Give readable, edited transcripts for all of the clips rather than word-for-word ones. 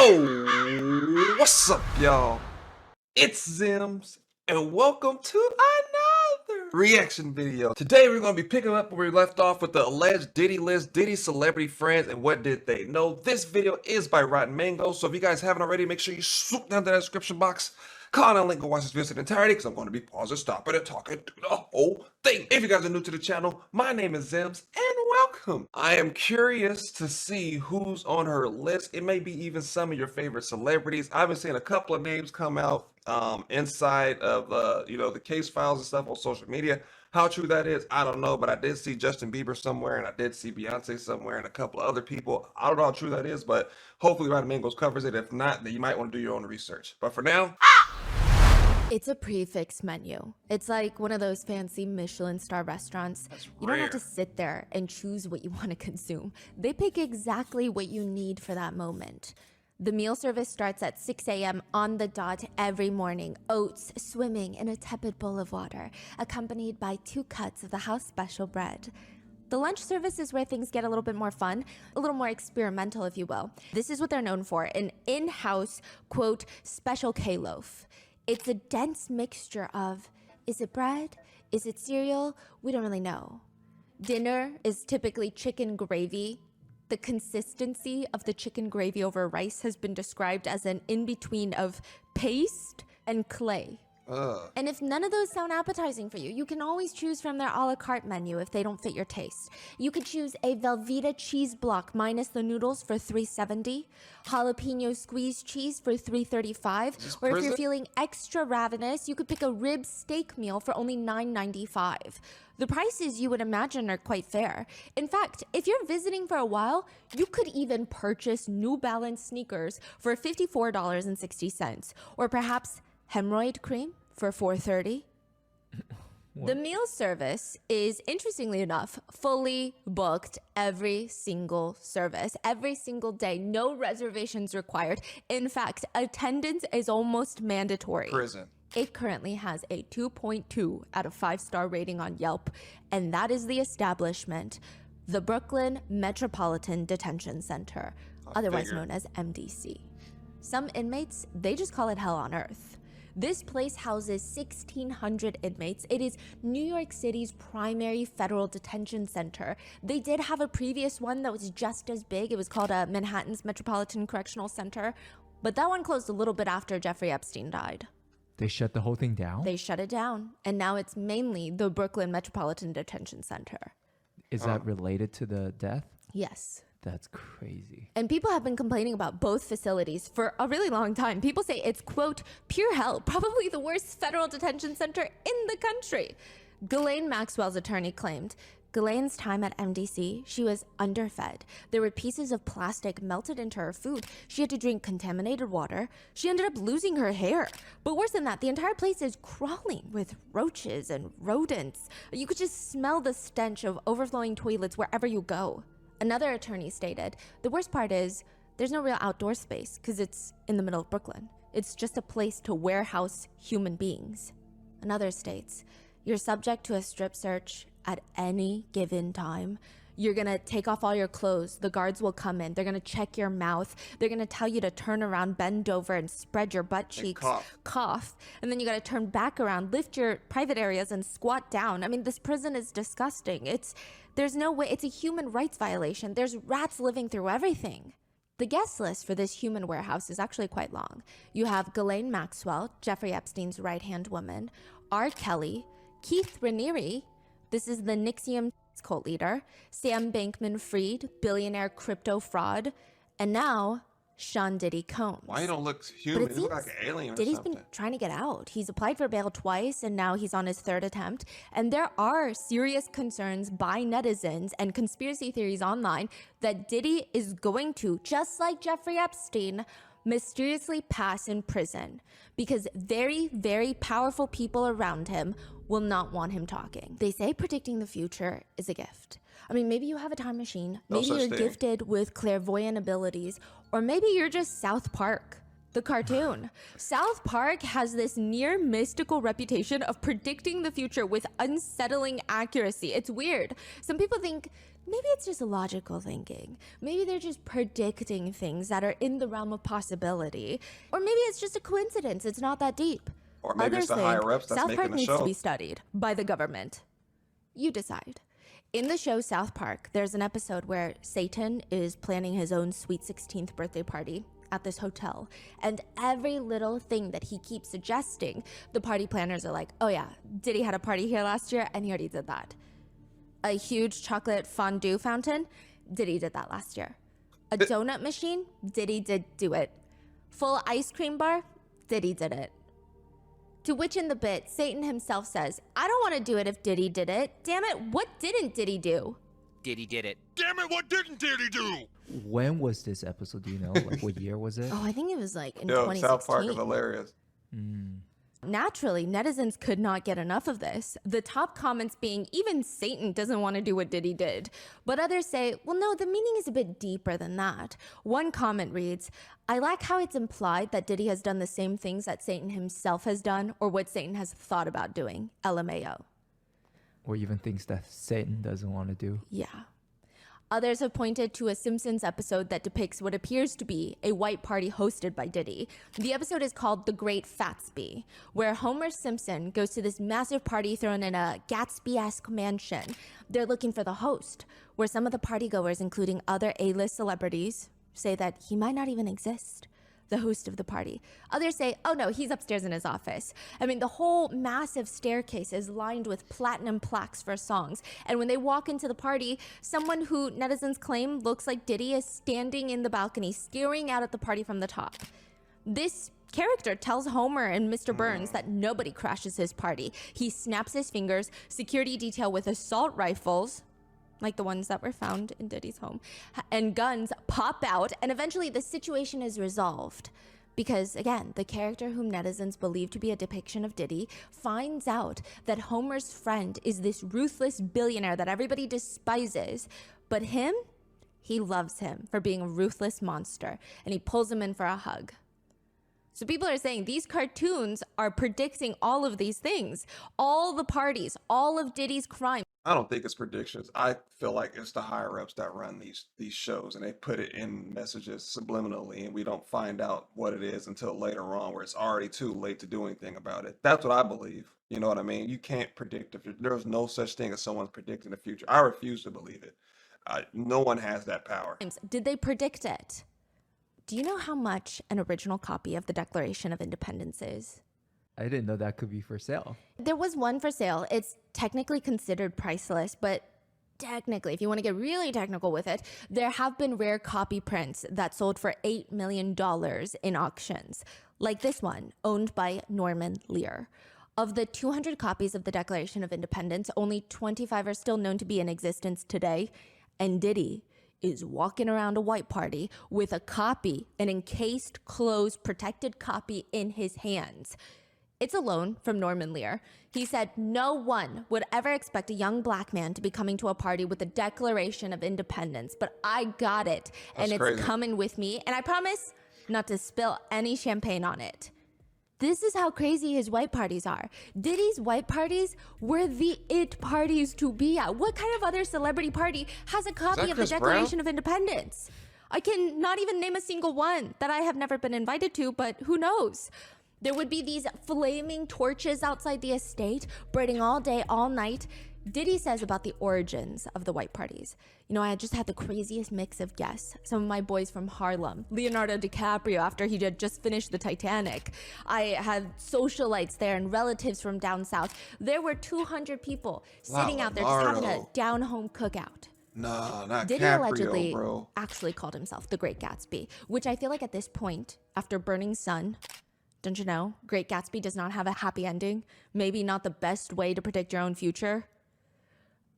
Yo, what's up, y'all? It's Zems, and welcome to another reaction video. Today, we're going to be picking up where we left off with the alleged Diddy list, Diddy celebrity friends, and what did they know. This video is by Rotten Mango, so if you guys haven't already, make sure you swoop down to that description box, click on that link, and watch this video in entirety, because I'm going to be pausing, stopping, and talking through the whole thing. If you guys are new to the channel, my name is Zems, and welcome. I am curious to see who's on her list. It may be even some of your favorite celebrities. I've been seeing a couple of names come out inside of the case files and stuff on social media. How true that is, I don't know, but I did see Justin Bieber somewhere, and I did see Beyonce somewhere, and a couple of other people. I don't know how true that is, but hopefully Rotten Mangoes covers it. If not, then you might want to do your own research. But for now, it's a prefix menu. It's like one of those fancy Michelin star restaurants. You don't have to sit there and choose what you want to consume. They pick exactly what you need for that moment. The meal service starts at 6 a.m. on the dot every morning. Oats swimming in a tepid bowl of water, accompanied by 2 cuts of the house special bread. The lunch service is where things get a little bit more fun, a little more experimental, if you will. This is what they're known for, an in-house, quote, special K-loaf. It's a dense mixture of, is it bread? Is it cereal? We don't really know. Dinner is typically chicken gravy. The consistency of the chicken gravy over rice has been described as an in-between of paste and clay. And if none of those sound appetizing for you, you can always choose from their a la carte menu if they don't fit your taste. You could choose a Velveeta cheese block minus the noodles for $3.70, jalapeno squeezed cheese for $3.35, or if you're feeling extra ravenous, you could pick a rib steak meal for only $9.95. The prices you would imagine are quite fair. In fact, if you're visiting for a while, you could even purchase New Balance sneakers for $54.60, or perhaps hemorrhoid cream for $4.30. The meal service is, interestingly enough, fully booked every single service, every single day. No reservations required. In fact, attendance is almost mandatory. prison. It currently has a 2.2 out of 5-star rating on Yelp, and that is the establishment, the Brooklyn Metropolitan Detention Center, otherwise known as MDC. Some inmates, they just call it hell on earth. This place houses 1,600 inmates. It is New York City's primary federal detention center. They did have a previous one that was just as big. It was called Manhattan's Metropolitan Correctional Center, but that one closed a little bit after Jeffrey Epstein died. They shut the whole thing down? They shut it down, and now it's mainly the Brooklyn Metropolitan Detention Center. Is that related to the death? Yes. That's crazy. And people have been complaining about both facilities for a really long time. People say it's, quote, pure hell, probably the worst federal detention center in the country. Ghislaine Maxwell's attorney claimed Ghislaine's time at MDC, she was underfed. There were pieces of plastic melted into her food. She had to drink contaminated water. She ended up losing her hair. But worse than that, the entire place is crawling with roaches and rodents. You could just smell the stench of overflowing toilets wherever you go. Another attorney stated, the worst part is there's no real outdoor space because it's in the middle of Brooklyn. It's just a place to warehouse human beings. Another states, you're subject to a strip search at any given time. You're gonna take off all your clothes. The guards will come in. They're gonna check your mouth. They're gonna tell you to turn around, bend over, and spread your butt cheeks. Cough. And then you gotta turn back around, lift your private areas, and squat down. I mean, this prison is disgusting. There's no way. It's a human rights violation. There's rats living through everything. The guest list for this human warehouse is actually quite long. You have Ghislaine Maxwell, Jeffrey Epstein's right-hand woman, R. Kelly, Keith Raniere, this is the NXIVM cult leader, Sam Bankman-Fried, billionaire crypto fraud, and now Sean Diddy Combs. Why you don't look human? You look like an alien or Diddy's something. been trying to get out. He's applied for bail twice, and now he's on his 3rd attempt. And there are serious concerns by netizens and conspiracy theories online that Diddy is going to, just like Jeffrey Epstein, mysteriously pass in prison because very, very powerful people around him will not want him talking. They say predicting the future is a gift. I mean, maybe you have a time machine. Maybe you're gifted with clairvoyant abilities, or maybe you're just South Park, the cartoon. South Park has this near mystical reputation of predicting the future with unsettling accuracy. It's weird. Some people think maybe it's just logical thinking. Maybe they're just predicting things that are in the realm of possibility. Or maybe it's just a coincidence. It's not that deep. Or maybe Others it's the think higher ups that's South making Park the needs to show. be studied by the government. You decide. In the show South Park, there's an episode where Satan is planning his own sweet 16th birthday party at this hotel, and every little thing that he keeps suggesting, the party planners are like, oh yeah, Diddy had a party here last year and he already did that. A huge chocolate fondue fountain, Diddy did that last year. A donut machine, Diddy did do it. Full ice cream bar, Diddy did it. To which in the bit, Satan himself says, I don't want to do it if Diddy did it. Damn it, what didn't Diddy do? Diddy did it. Damn it, what didn't Diddy do? When was this episode? Do you know? Like, what year was it? Oh, I think it was like in Yo, 2016. South Park is hilarious. Naturally, netizens could not get enough of this. The top comments being, even Satan doesn't want to do what Diddy did. But others say, well, no, the meaning is a bit deeper than that. One comment reads, I like how it's implied that Diddy has done the same things that Satan himself has done or what Satan has thought about doing. LMAO. Or even things that Satan doesn't want to do. Yeah. Others have pointed to a Simpsons episode that depicts what appears to be a white party hosted by Diddy. The episode is called The Great Fatsby, where Homer Simpson goes to this massive party thrown in a Gatsby-esque mansion. They're looking for the host, where some of the partygoers, including other A-list celebrities, say that he might not even exist, the host of the party. Others say, oh no, he's upstairs in his office. I mean, the whole massive staircase is lined with platinum plaques for songs. And when they walk into the party, someone who netizens claim looks like Diddy is standing in the balcony, staring out at the party from the top. This character tells Homer and Mr. Burns that nobody crashes his party. He snaps his fingers, security detail with assault rifles, like the ones that were found in Diddy's home, and guns pop out, and eventually the situation is resolved. Because, again, the character whom netizens believe to be a depiction of Diddy finds out that Homer's friend is this ruthless billionaire that everybody despises, but him, he loves him for being a ruthless monster, and he pulls him in for a hug. So people are saying these cartoons are predicting all of these things, all the parties, all of Diddy's crimes. I don't think it's predictions. I feel like it's the higher ups that run these shows, and they put it in messages subliminally, and we don't find out what it is until later on, where it's already too late to do anything about it. That's what I believe. You know what I mean? You can't predict the future. There's no such thing as someone predicting the future. I refuse to believe it. No one has that power. Did they predict it? Do you know how much an original copy of the Declaration of Independence is? I didn't know that could be for sale. There was one for sale. It's technically considered priceless, but technically, if you want to get really technical with it, there have been rare copy prints that sold for $8 million in auctions, like this one, owned by Norman Lear. Of the 200 copies of the Declaration of Independence, only 25 are still known to be in existence today, and Diddy is walking around a white party with a copy, an encased, closed, protected copy in his hands. It's a loan from Norman Lear. He said no one would ever expect a young black man to be coming to a party with the Declaration of Independence, but I got it, and it's crazy. coming with me, and I promise not to spill any champagne on it. This is how crazy his white parties are. Diddy's white parties were the it parties to be at. What kind of other celebrity party has a copy of the Chris Declaration of Independence? I can not even name a single one that I have never been invited to, but who knows? There would be these flaming torches outside the estate, burning all day, all night. Diddy says about the origins of the white parties. You know, I had just had the craziest mix of guests. Some of my boys from Harlem, Leonardo DiCaprio after he had just finished the Titanic. I had socialites there and relatives from down south. There were 200 people sitting out there just having a down-home cookout. Nah, not Diddy Caprio, allegedly bro. actually called himself the Great Gatsby, which I feel like at this point, after Burning Sun, don't you know, Great Gatsby does not have a happy ending. Maybe not the best way to predict your own future.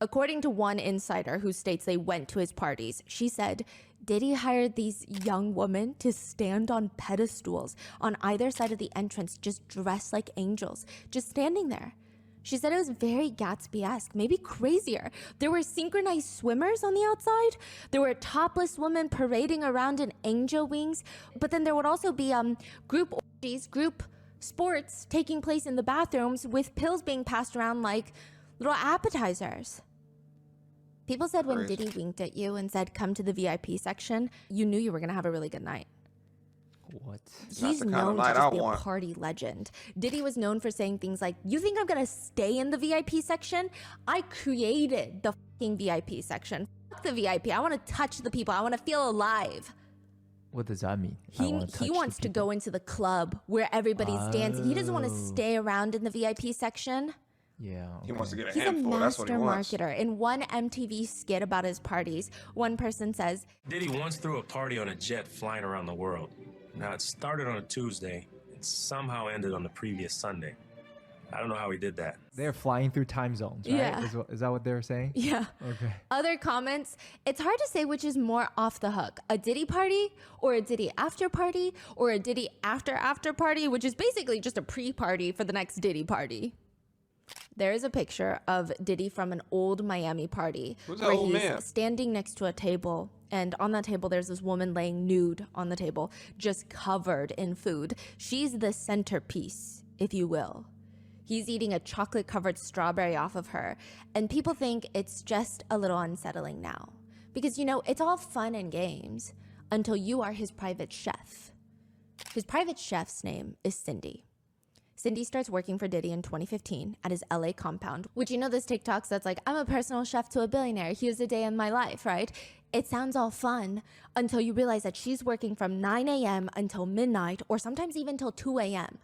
According to one insider who states they went to his parties, she said, Diddy hired these young women to stand on pedestals on either side of the entrance, just dressed like angels, just standing there. She said it was very Gatsby-esque, maybe crazier. There were synchronized swimmers on the outside. There were topless women parading around in angel wings. But then there would also be group orgies, group sports taking place in the bathrooms with pills being passed around like little appetizers. People said when Crazy. Diddy winked at you and said, come to the VIP section, you knew you were going to have a really good night. What? He's the kind of known to night just I be a want. party legend. Diddy was known for saying things like, you think I'm going to stay in the VIP section? I created the fucking VIP section. Fuck the VIP. I want to touch the people. I want to feel alive. What does that mean? He wants to go into the club where everybody's dancing. He doesn't want to stay around in the VIP section. Yeah. He wants to get a He's a handful. That's what he master wants. marketer. In one MTV skit about his parties, one person says, Diddy once threw a party on a jet flying around the world. Now, it started on a Tuesday and somehow ended on the previous Sunday. I don't know how he did that. They're flying through time zones, right? Yeah. Is that what they're saying? yeah. Okay. Other comments, it's hard to say which is more off the hook. A Diddy party or a Diddy after party or a Diddy after party, which is basically just a pre-party for the next Diddy party. There is a picture of Diddy from an old Miami party Who's that where old he's man? standing next to a table, and on that table there's this woman laying nude on the table, just covered in food. She's the centerpiece, if you will. He's eating a chocolate-covered strawberry off of her, and people think it's just a little unsettling now. Because, you know, it's all fun and games until you are his private chef. His private chef's name is Cindy. Cindy starts working for Diddy in 2015 at his LA compound, which, you know, this TikToks that's like, I'm a personal chef to a billionaire. Here's a day in my life, right? It sounds all fun until you realize that she's working from 9 a.m. until midnight or sometimes even till 2 a.m.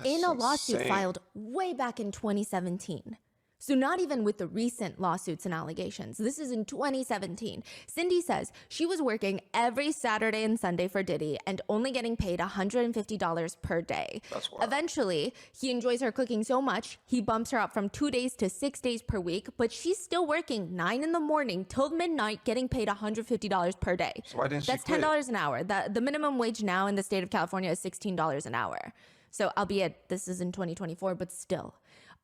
in a lawsuit insane. filed way back in 2017. So not even with the recent lawsuits and allegations. This is in 2017. Cindy says she was working every Saturday and Sunday for Diddy and only getting paid $150 per day. That's wild. Eventually, he enjoys her cooking so much, he bumps her up from 2 days to 6 days per week, but she's still working 9 in the morning till midnight, getting paid $150 per day. So why didn't she That's quit? $10 an hour. The minimum wage now in the state of California is $16 an hour. So albeit this is in 2024, but still.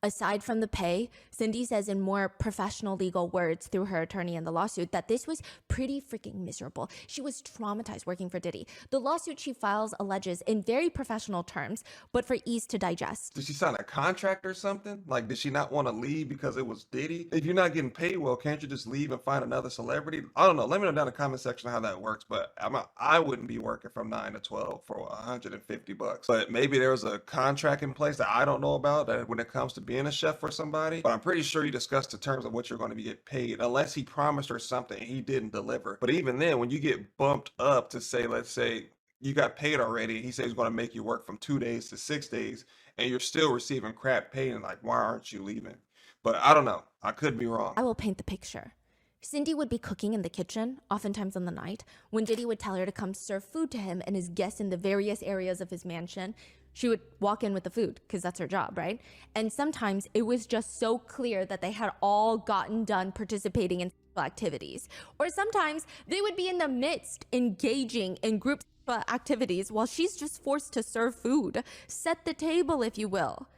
Aside from the pay, Cindy says in more professional legal words through her attorney in the lawsuit that this was pretty freaking miserable. She was traumatized working for Diddy. The lawsuit she files alleges in very professional terms, but for ease to digest. Did she sign a contract or something? Like, did she not want to leave because it was Diddy? If you're not getting paid well, can't you just leave and find another celebrity? I don't know. Let me know down in the comment section how that works. But I wouldn't be working from 9 to 12 for $150. But maybe there was a contract in place that I don't know about that when it comes to being a chef for somebody. But I'm pretty sure you discussed the terms of what you're going to be getting paid, unless he promised her something and he didn't deliver. But even then, when you get bumped up to say, let's say, you got paid already. He says he's going to make you work from 2 days to 6 days, and you're still receiving crap pay. And like, why aren't you leaving? But I don't know. I could be wrong. I will paint the picture. Cindy would be cooking in the kitchen, oftentimes on the night, when Diddy would tell her to come serve food to him and his guests in the various areas of his mansion. She would walk in with the food because that's her job, right? And sometimes it was just so clear that they had all gotten done participating in sexual activities. Or sometimes they would be in the midst engaging in group sexual activities while she's just forced to serve food, set the table, if you will.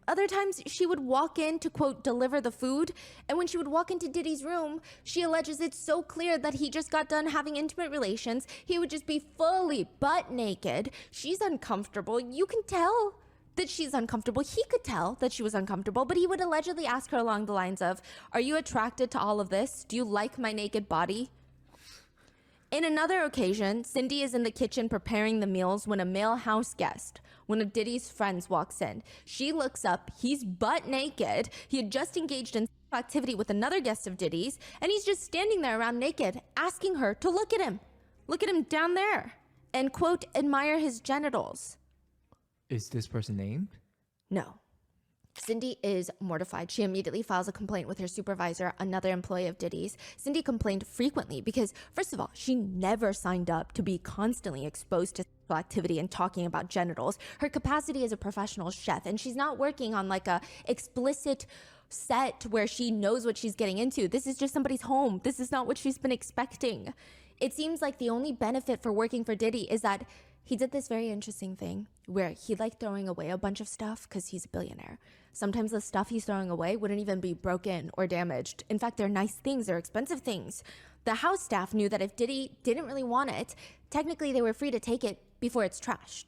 Other times she would walk in to, quote, deliver the food. And when she would walk into Diddy's room, she alleges it's so clear that he just got done having intimate relations. He would just be fully butt naked. She's uncomfortable. You can tell that she's uncomfortable. He could tell that she was uncomfortable, but he would allegedly ask her along the lines of, are you attracted to all of this? Do you like my naked body? In another occasion, Cindy is in the kitchen preparing the meals when a male house guest, one of Diddy's friends, walks in. She looks up, he's butt naked. He had just engaged in sexual activity with another guest of Diddy's, and he's just standing there around naked, asking her to look at him. Look at him down there, and, quote, admire his genitals. Is this person named? No. Cindy is mortified. She immediately files a complaint with her supervisor, another employee of Diddy's. Cindy complained frequently because, first of all, she never signed up to be constantly exposed to sexual activity and talking about genitals. Her capacity as a professional chef, and she's not working on like a explicit set where she knows what she's getting into. This is just somebody's home. This is not what she's been expecting. It seems like the only benefit for working for Diddy is that he did this very interesting thing where he liked throwing away a bunch of stuff because he's a billionaire. Sometimes the stuff he's throwing away wouldn't even be broken or damaged. In fact, they're nice things, they're expensive things. The house staff knew that if Diddy didn't really want it, technically they were free to take it before it's trashed.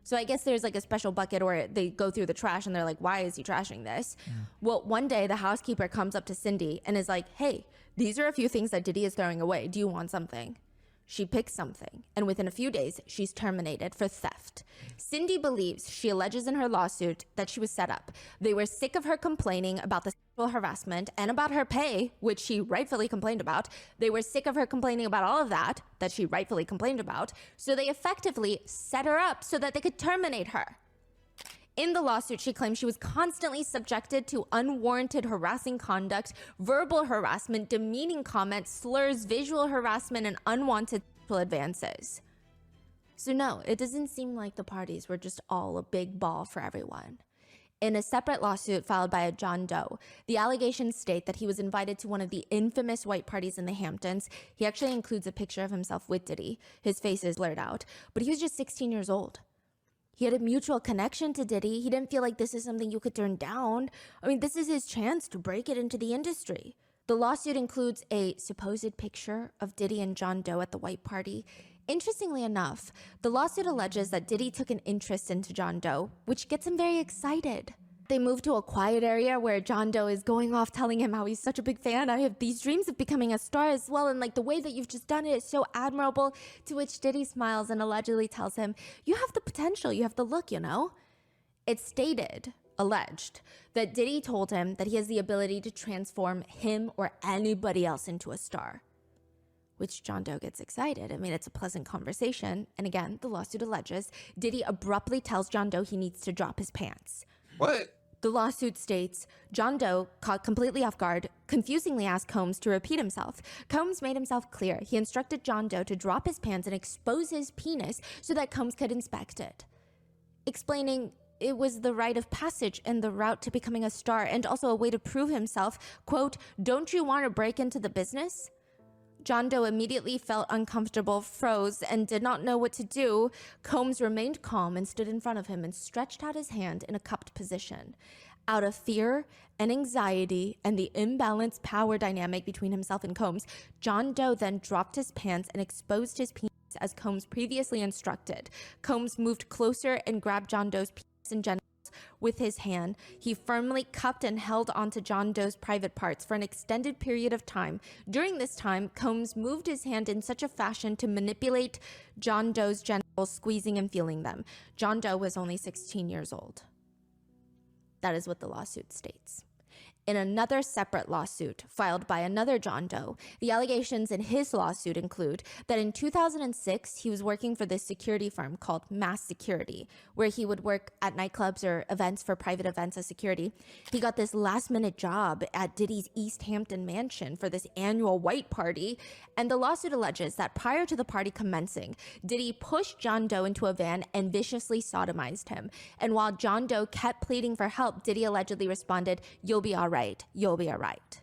So I guess there's like a special bucket, or they go through the trash and they're like, why is he trashing this? Well, one day the housekeeper comes up to Cindy and is like, hey, these are a few things that Diddy is throwing away. Do you want something? She picks something, and within a few days, she's terminated for theft. Cindy believes, she alleges in her lawsuit, that she was set up. They were sick of her complaining about the sexual harassment and about her pay, which she rightfully complained about. They were sick of her complaining about all of that she rightfully complained about. So they effectively set her up so that they could terminate her. In the lawsuit, she claims she was constantly subjected to unwarranted harassing conduct, verbal harassment, demeaning comments, slurs, visual harassment, and unwanted sexual advances. So no, it doesn't seem like the parties were just all a big ball for everyone. In a separate lawsuit filed by a John Doe, the allegations state that he was invited to one of the infamous white parties in the Hamptons. He actually includes a picture of himself with Diddy. His face is blurred out, but he was just 16 years old. He had a mutual connection to Diddy. He didn't feel like this is something you could turn down. I mean, this is his chance to break it into the industry. The lawsuit includes a supposed picture of Diddy and John Doe at the white party. Interestingly enough, the lawsuit alleges that Diddy took an interest into John Doe, which gets him very excited. They move to a quiet area where John Doe is going off telling him how he's such a big fan. I have these dreams of becoming a star as well, and like the way that you've just done it is so admirable. To which Diddy smiles and allegedly tells him, you have the potential, you have the look, you know? It's stated, alleged, that Diddy told him that he has the ability to transform him or anybody else into a star. Which John Doe gets excited. I mean, it's a pleasant conversation. And again, the lawsuit alleges Diddy abruptly tells John Doe he needs to drop his pants. What? The lawsuit states, John Doe, caught completely off guard, confusingly asked Combs to repeat himself. Combs made himself clear. He instructed John Doe to drop his pants and expose his penis so that Combs could inspect it, explaining it was the rite of passage and the route to becoming a star, and also a way to prove himself. Quote, don't you want to break into the business? John Doe immediately felt uncomfortable, froze, and did not know what to do. Combs remained calm and stood in front of him and stretched out his hand in a cupped position. Out of fear and anxiety and the imbalanced power dynamic between himself and Combs, John Doe then dropped his pants and exposed his penis as Combs previously instructed. Combs moved closer and grabbed John Doe's penis and genitals with his hand. He firmly cupped and held onto John Doe's private parts for an extended period of time. During this time, Combs moved his hand in such a fashion to manipulate John Doe's genitals, squeezing and feeling them. John Doe was only 16 years old. That is what the lawsuit states. In another separate lawsuit filed by another John Doe, the allegations in his lawsuit include that in 2006, he was working for this security firm called Mass Security, where he would work at nightclubs or events for private events as security. He got this last-minute job at Diddy's East Hampton mansion for this annual white party, and the lawsuit alleges that prior to the party commencing, Diddy pushed John Doe into a van and viciously sodomized him. And while John Doe kept pleading for help, Diddy allegedly responded, "You'll be all right. You'll be all right."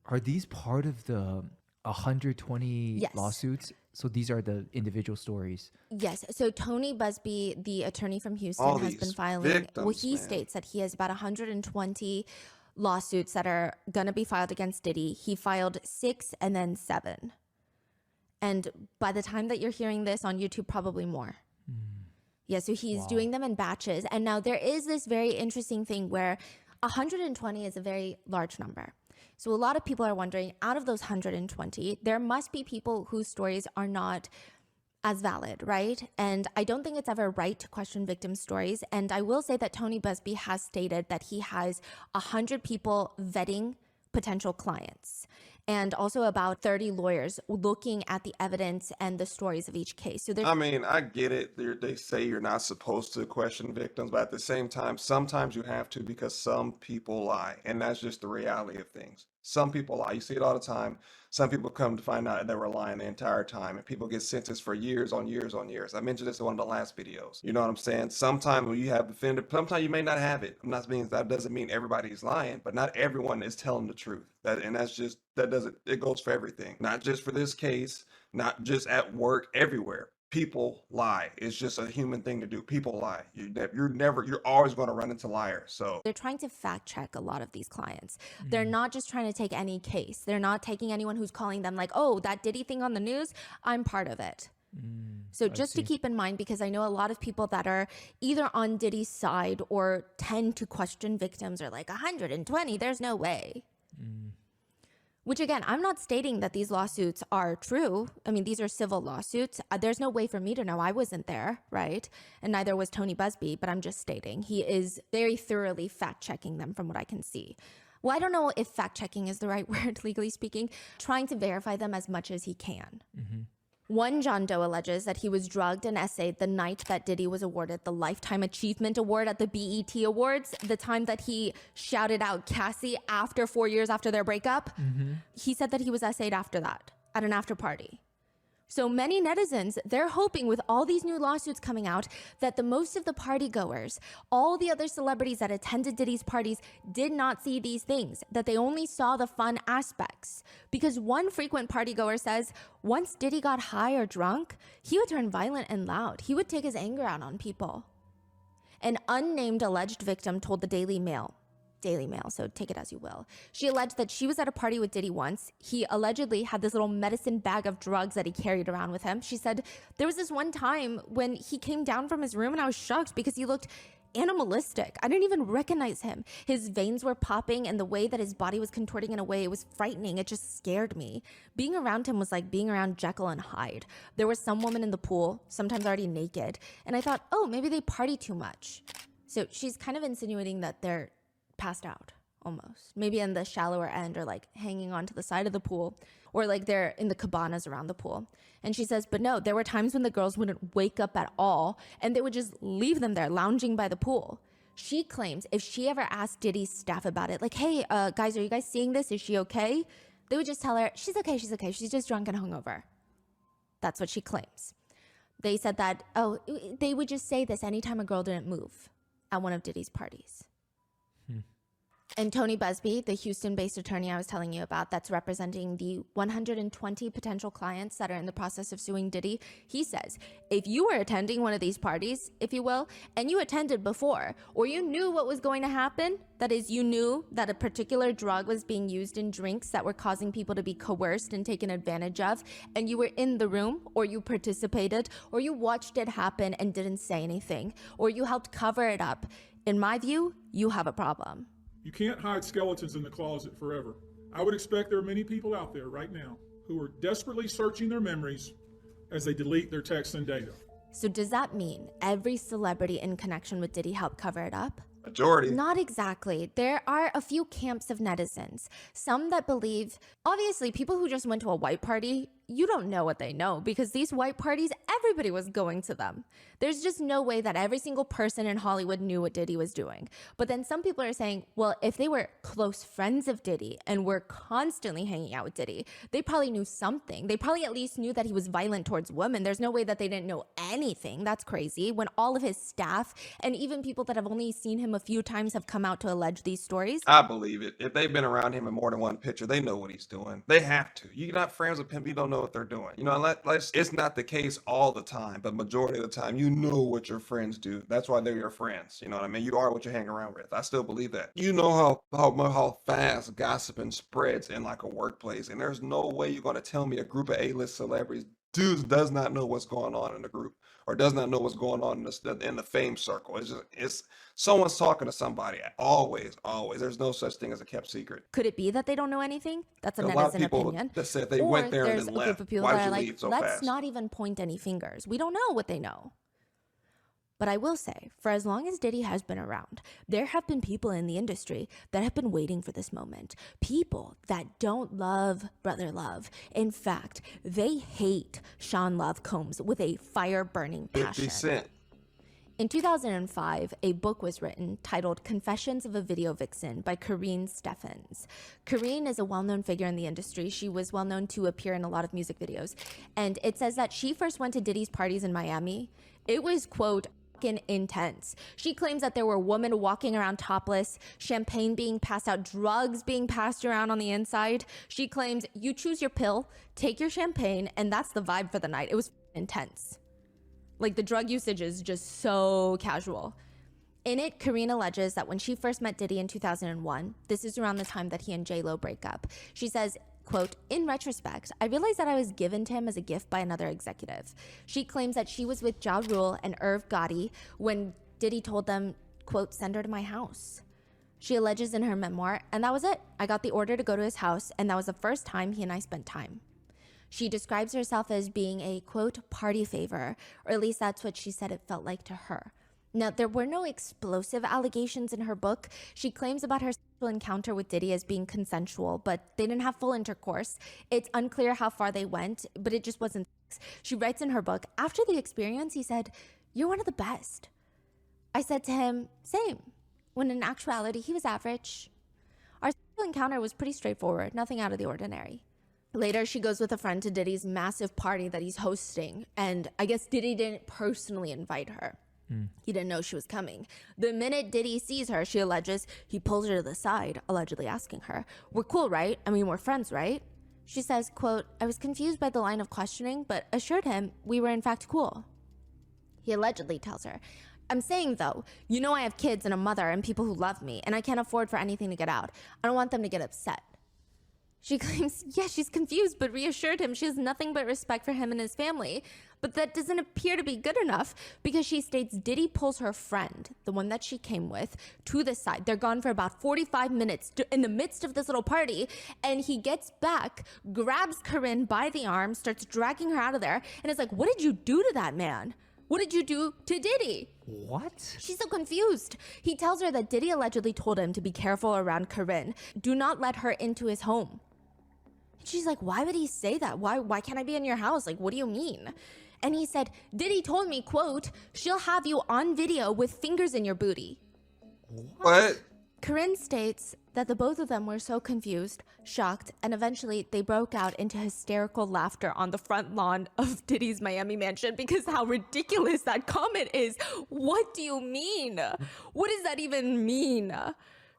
Are these part of the 120 Yes. lawsuits? So these are the individual stories. Yes. So Tony Busby, the attorney from Houston, All has these been filing. victims, He man. states that he has about 120 lawsuits that are going to be filed against Diddy. He filed 6 and then 7. And by the time that you're hearing this on YouTube, probably more. Yeah, so he's doing them in batches. And now there is this very interesting thing where 120 is a very large number. So a lot of people are wondering, out of those 120, there must be people whose stories are not as valid, right? And I don't think it's ever right to question victim stories. And I will say that Tony Busby has stated that he has 100 people vetting potential clients, and also about 30 lawyers looking at the evidence and the stories of each case. So there's I mean, I get it. They say you're not supposed to question victims, but at the same time, sometimes you have to because some people lie, and that's just the reality of things. Some people lie. You see it all the time. Some people come to find out they were lying the entire time, and people get sentenced for years on years on years. I mentioned this in one of the last videos. You know what I'm saying? Sometimes when you have offended, sometimes you may not have it. I'm not saying that doesn't mean everybody's lying, but not everyone is telling the truth. It goes for everything, not just for this case, not just at work, everywhere. People lie. It's just a human thing to do. People lie. You're always going to run into liars. So they're trying to fact check a lot of these clients. They're not just trying to take any case. They're not taking anyone who's calling them like, oh, that Diddy thing on the news, I'm part of it. So just to keep in mind, because I know a lot of people that are either on Diddy's side or tend to question victims are like 120, there's no way. Which again, I'm not stating that these lawsuits are true. I mean, these are civil lawsuits. There's no way for me to know. I wasn't there, right? And neither was Tony Busby, but I'm just stating he is very thoroughly fact checking them from what I can see. Well, I don't know if fact checking is the right word, legally speaking, trying to verify them as much as he can. One John Doe alleges that he was drugged and essayed the night that Diddy was awarded the Lifetime Achievement Award at the BET Awards, the time that he shouted out Cassie after 4 years after their breakup. He said that he was essayed after that at an after party. So many netizens, they're hoping with all these new lawsuits coming out that the most of the party goers, all the other celebrities that attended Diddy's parties did not see these things, that they only saw the fun aspects. Because one frequent party goer says once Diddy got high or drunk, he would turn violent and loud. He would take his anger out on people. An unnamed alleged victim told the Daily Mail, so take it as you will. She alleged that she was at a party with Diddy once. He allegedly had this little medicine bag of drugs that he carried around with him. She said there was this one time when he came down from his room and I was shocked because he looked animalistic. I didn't even recognize him. His veins were popping and the way that his body was contorting in a way, it was frightening. It just scared me. Being around him was like being around Jekyll and Hyde. There was some woman in the pool, sometimes already naked, and I thought, oh, maybe they party too much. So she's kind of insinuating that they're passed out almost, maybe in the shallower end or like hanging onto the side of the pool or like they're in the cabanas around the pool. And she says, but no, there were times when the girls wouldn't wake up at all and they would just leave them there lounging by the pool. She claims if she ever asked Diddy's staff about it, like, hey, guys, are you guys seeing this? Is she okay? They would just tell her, she's okay. She's just drunk and hungover. That's what she claims. They said that, oh, they would just say this anytime a girl didn't move at one of Diddy's parties. And Tony Busby, the Houston-based attorney I was telling you about that's representing the 120 potential clients that are in the process of suing Diddy, he says, if you were attending one of these parties, if you will, and you attended before, or you knew what was going to happen, that is, you knew that a particular drug was being used in drinks that were causing people to be coerced and taken advantage of, and you were in the room, or you participated, or you watched it happen and didn't say anything, or you helped cover it up, in my view, you have a problem. You can't hide skeletons in the closet forever. I would expect there are many people out there right now who are desperately searching their memories as they delete their texts and data. So does that mean every celebrity in connection with Diddy helped cover it up? Majority. Not exactly. There are a few camps of netizens. Some that believe, obviously, people who just went to a white party, you don't know what they know because these white parties, everybody was going to them. There's just no way that every single person in Hollywood knew what Diddy was doing. But then some people are saying, well, if they were close friends of Diddy and were constantly hanging out with Diddy, they probably knew something. They probably at least knew that he was violent towards women. There's no way that they didn't know anything. That's crazy. When all of his staff and even people that have only seen him a few times have come out to allege these stories. I believe it. If they've been around him in more than one picture, they know what he's doing. They have to. You're not friends with him, you don't know what they're doing. You know, it's not the case all the time, but majority of the time, you know what your friends do. That's why they're your friends. You know what I mean? You are what you hang around with. I still believe that. You know how fast gossiping spreads in like a workplace, and there's no way you're going to tell me a group of A-list celebrities dudes does not know what's going on in the group or does not know what's going on in the fame circle. It's someone's talking to somebody. Always. There's no such thing as a kept secret. Could it be that they don't know anything? That's a lot of netizen people opinion. that said they went there and then left. There's a group of people Why that did are you like, leave so let's fast? not even point any fingers. We don't know what they know. But I will say, for as long as Diddy has been around, there have been people in the industry that have been waiting for this moment. People that don't love Brother Love. In fact, they hate Sean Love Combs with a fire-burning passion. 50 Cent. In 2005, a book was written titled Confessions of a Video Vixen by Kareen Steffens. Kareen is a well-known figure in the industry. She was well-known to appear in a lot of music videos. And it says that she first went to Diddy's parties in Miami. It was, quote, intense. She claims that there were women walking around topless, champagne being passed out, drugs being passed around on the inside. She claims you choose your pill, take your champagne, and that's the vibe for the night. It was intense. Like, the drug usage is just so casual. In it, Kareen alleges that when she first met Diddy in 2001, this is around the time that he and J-Lo break up. She says, quote, "In retrospect, I realized that I was given to him as a gift by another executive." She claims that she was with Ja Rule and Irv Gotti when Diddy told them, quote, "Send her to my house." She alleges in her memoir, "And that was it. I got the order to go to his house, and that was the first time he and I spent time." She describes herself as being a, quote, "party favor," or at least that's what she said it felt like to her. Now, there were no explosive allegations in her book. She claims about her sexual encounter with Diddy as being consensual, but they didn't have full intercourse. It's unclear how far they went, but it just wasn't sex. She writes in her book, "After the experience, he said, 'You're one of the best.' I said to him, 'Same,' when in actuality, he was average." Our sexual encounter was pretty straightforward, nothing out of the ordinary. Later, she goes with a friend to Diddy's massive party that he's hosting, and I guess Diddy didn't personally invite her. He didn't know she was coming. The minute Diddy sees her, she alleges, he pulls her to the side, allegedly asking her, "We're cool, right? I mean, we're friends, right?" She says, quote, "I was confused by the line of questioning, but assured him we were in fact cool." He allegedly tells her, "I'm saying though, you know I have kids and a mother and people who love me, and I can't afford for anything to get out. I don't want them to get upset." She claims, yeah, she's confused, but reassured him she has nothing but respect for him and his family. But that doesn't appear to be good enough, because she states Diddy pulls her friend, the one that she came with, to the side. They're gone for about 45 minutes in the midst of this little party, and he gets back, grabs Corinne by the arm, starts dragging her out of there, and is like, "What did you do to that man? What did you do to Diddy?" What? She's so confused. He tells her that Diddy allegedly told him to be careful around Corinne. Do not let her into his home. She's like, "Why would he say that? Why can't I be in your house? Like, what do you mean?" And he said, "Diddy told me, quote, she'll have you on video with fingers in your booty." What? Corinne states that the both of them were so confused, shocked, and eventually they broke out into hysterical laughter on the front lawn of Diddy's Miami mansion because how ridiculous that comment is. What do you mean? What does that even mean?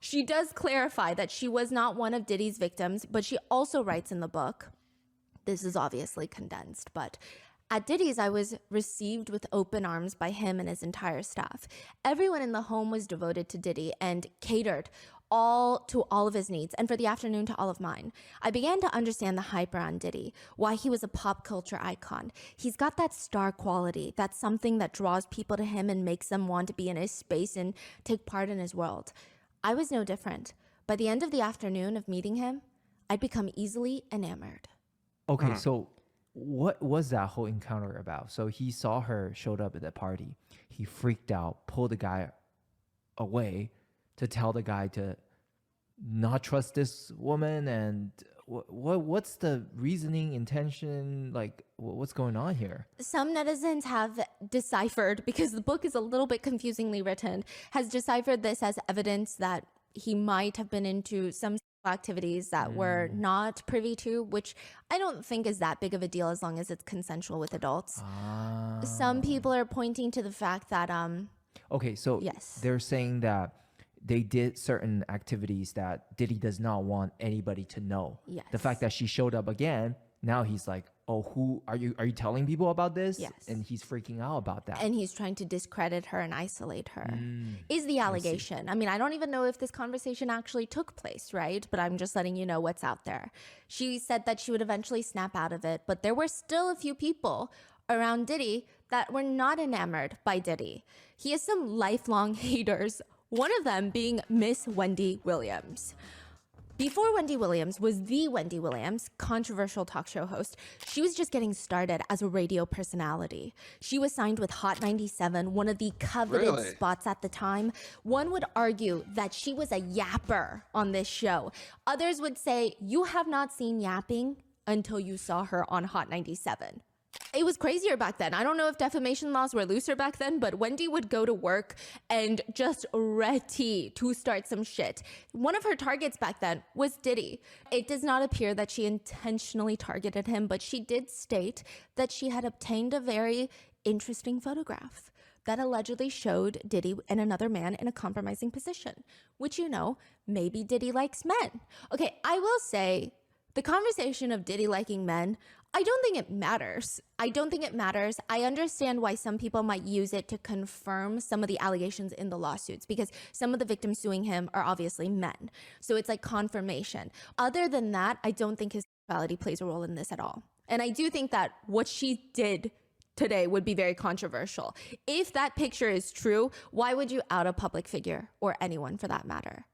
She does clarify that she was not one of Diddy's victims, but she also writes in the book, this is obviously condensed, but at Diddy's, I was received with open arms by him and his entire staff. Everyone in the home was devoted to Diddy and catered all of his needs, and for the afternoon to all of mine. I began to understand the hype around Diddy, why he was a pop culture icon. He's got that star quality, that's something that draws people to him and makes them want to be in his space and take part in his world. I was no different. By the end of the afternoon of meeting him, I'd become easily enamored. Okay, so what was that whole encounter about? So he saw her showed up at the party. He freaked out, pulled the guy away to tell the guy to not trust this woman. And what's the reasoning, intention? Like, what's going on here? Some netizens have deciphered, because the book is a little bit confusingly written, has deciphered this as evidence that he might have been into some activities that we're not privy to, which I don't think is that big of a deal as long as it's consensual with adults. Some people are pointing to the fact that okay, so yes, they're saying that they did certain activities that Diddy does not want anybody to know. Yes. The fact that she showed up again, now he's like, "Oh, who are you telling people about this?" Yes. And he's freaking out about that. and he's trying to discredit her and isolate her, is the allegation. I mean, I don't even know if this conversation actually took place, right? But I'm just letting you know what's out there. She said that she would eventually snap out of it, but there were still a few people around Diddy that were not enamored by Diddy. He has some lifelong haters, one of them being Miss Wendy Williams. Before Wendy Williams was the Wendy Williams, controversial talk show host, she was just getting started as a radio personality. She was signed with Hot 97, one of the coveted Really? spots at the time. One would argue that she was a yapper on this show. Others would say, you have not seen yapping until you saw her on Hot 97. It was crazier back then. I don't know if defamation laws were looser back then, but Wendy would go to work and just ready to start some shit. One of her targets back then was Diddy. It does not appear that she intentionally targeted him, but she did state that she had obtained a very interesting photograph that allegedly showed Diddy and another man in a compromising position, which, you know, maybe Diddy likes men. Okay, I will say the conversation of Diddy liking men, I don't think it matters. I understand why some people might use it to confirm some of the allegations in the lawsuits, because some of the victims suing him are obviously men. So it's like confirmation. Other than that, I don't think his sexuality plays a role in this at all. And I do think that what she did today would be very controversial. If that picture is true, why would you out a public figure, or anyone for that matter?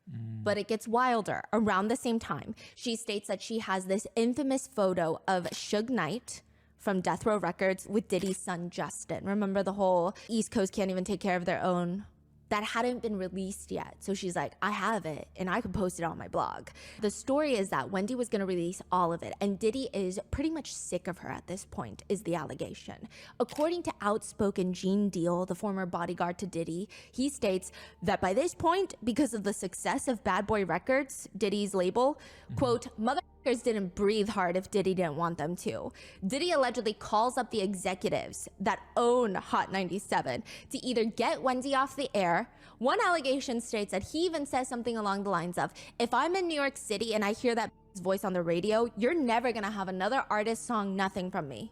But it gets wilder. Around the same time, she states that she has this infamous photo of Suge Knight from Death Row Records with Diddy's son, Justin. Remember the whole East Coast can't even take care of their own? That hadn't been released yet. So she's like, I have it and I could post it on my blog. The story is that Wendy was gonna release all of it, and Diddy is pretty much sick of her at this point, is the allegation. According to outspoken Gene Deal, the former bodyguard to Diddy, he states that by this point, because of the success of Bad Boy Records, Diddy's label, quote, motherfuckers didn't breathe hard if Diddy didn't want them to. Diddy allegedly calls up the executives that own Hot 97 to either get Wendy off the air. One allegation states that he even says something along the lines of, if I'm in New York City and I hear that voice on the radio, you're never gonna have another artist song nothing from me.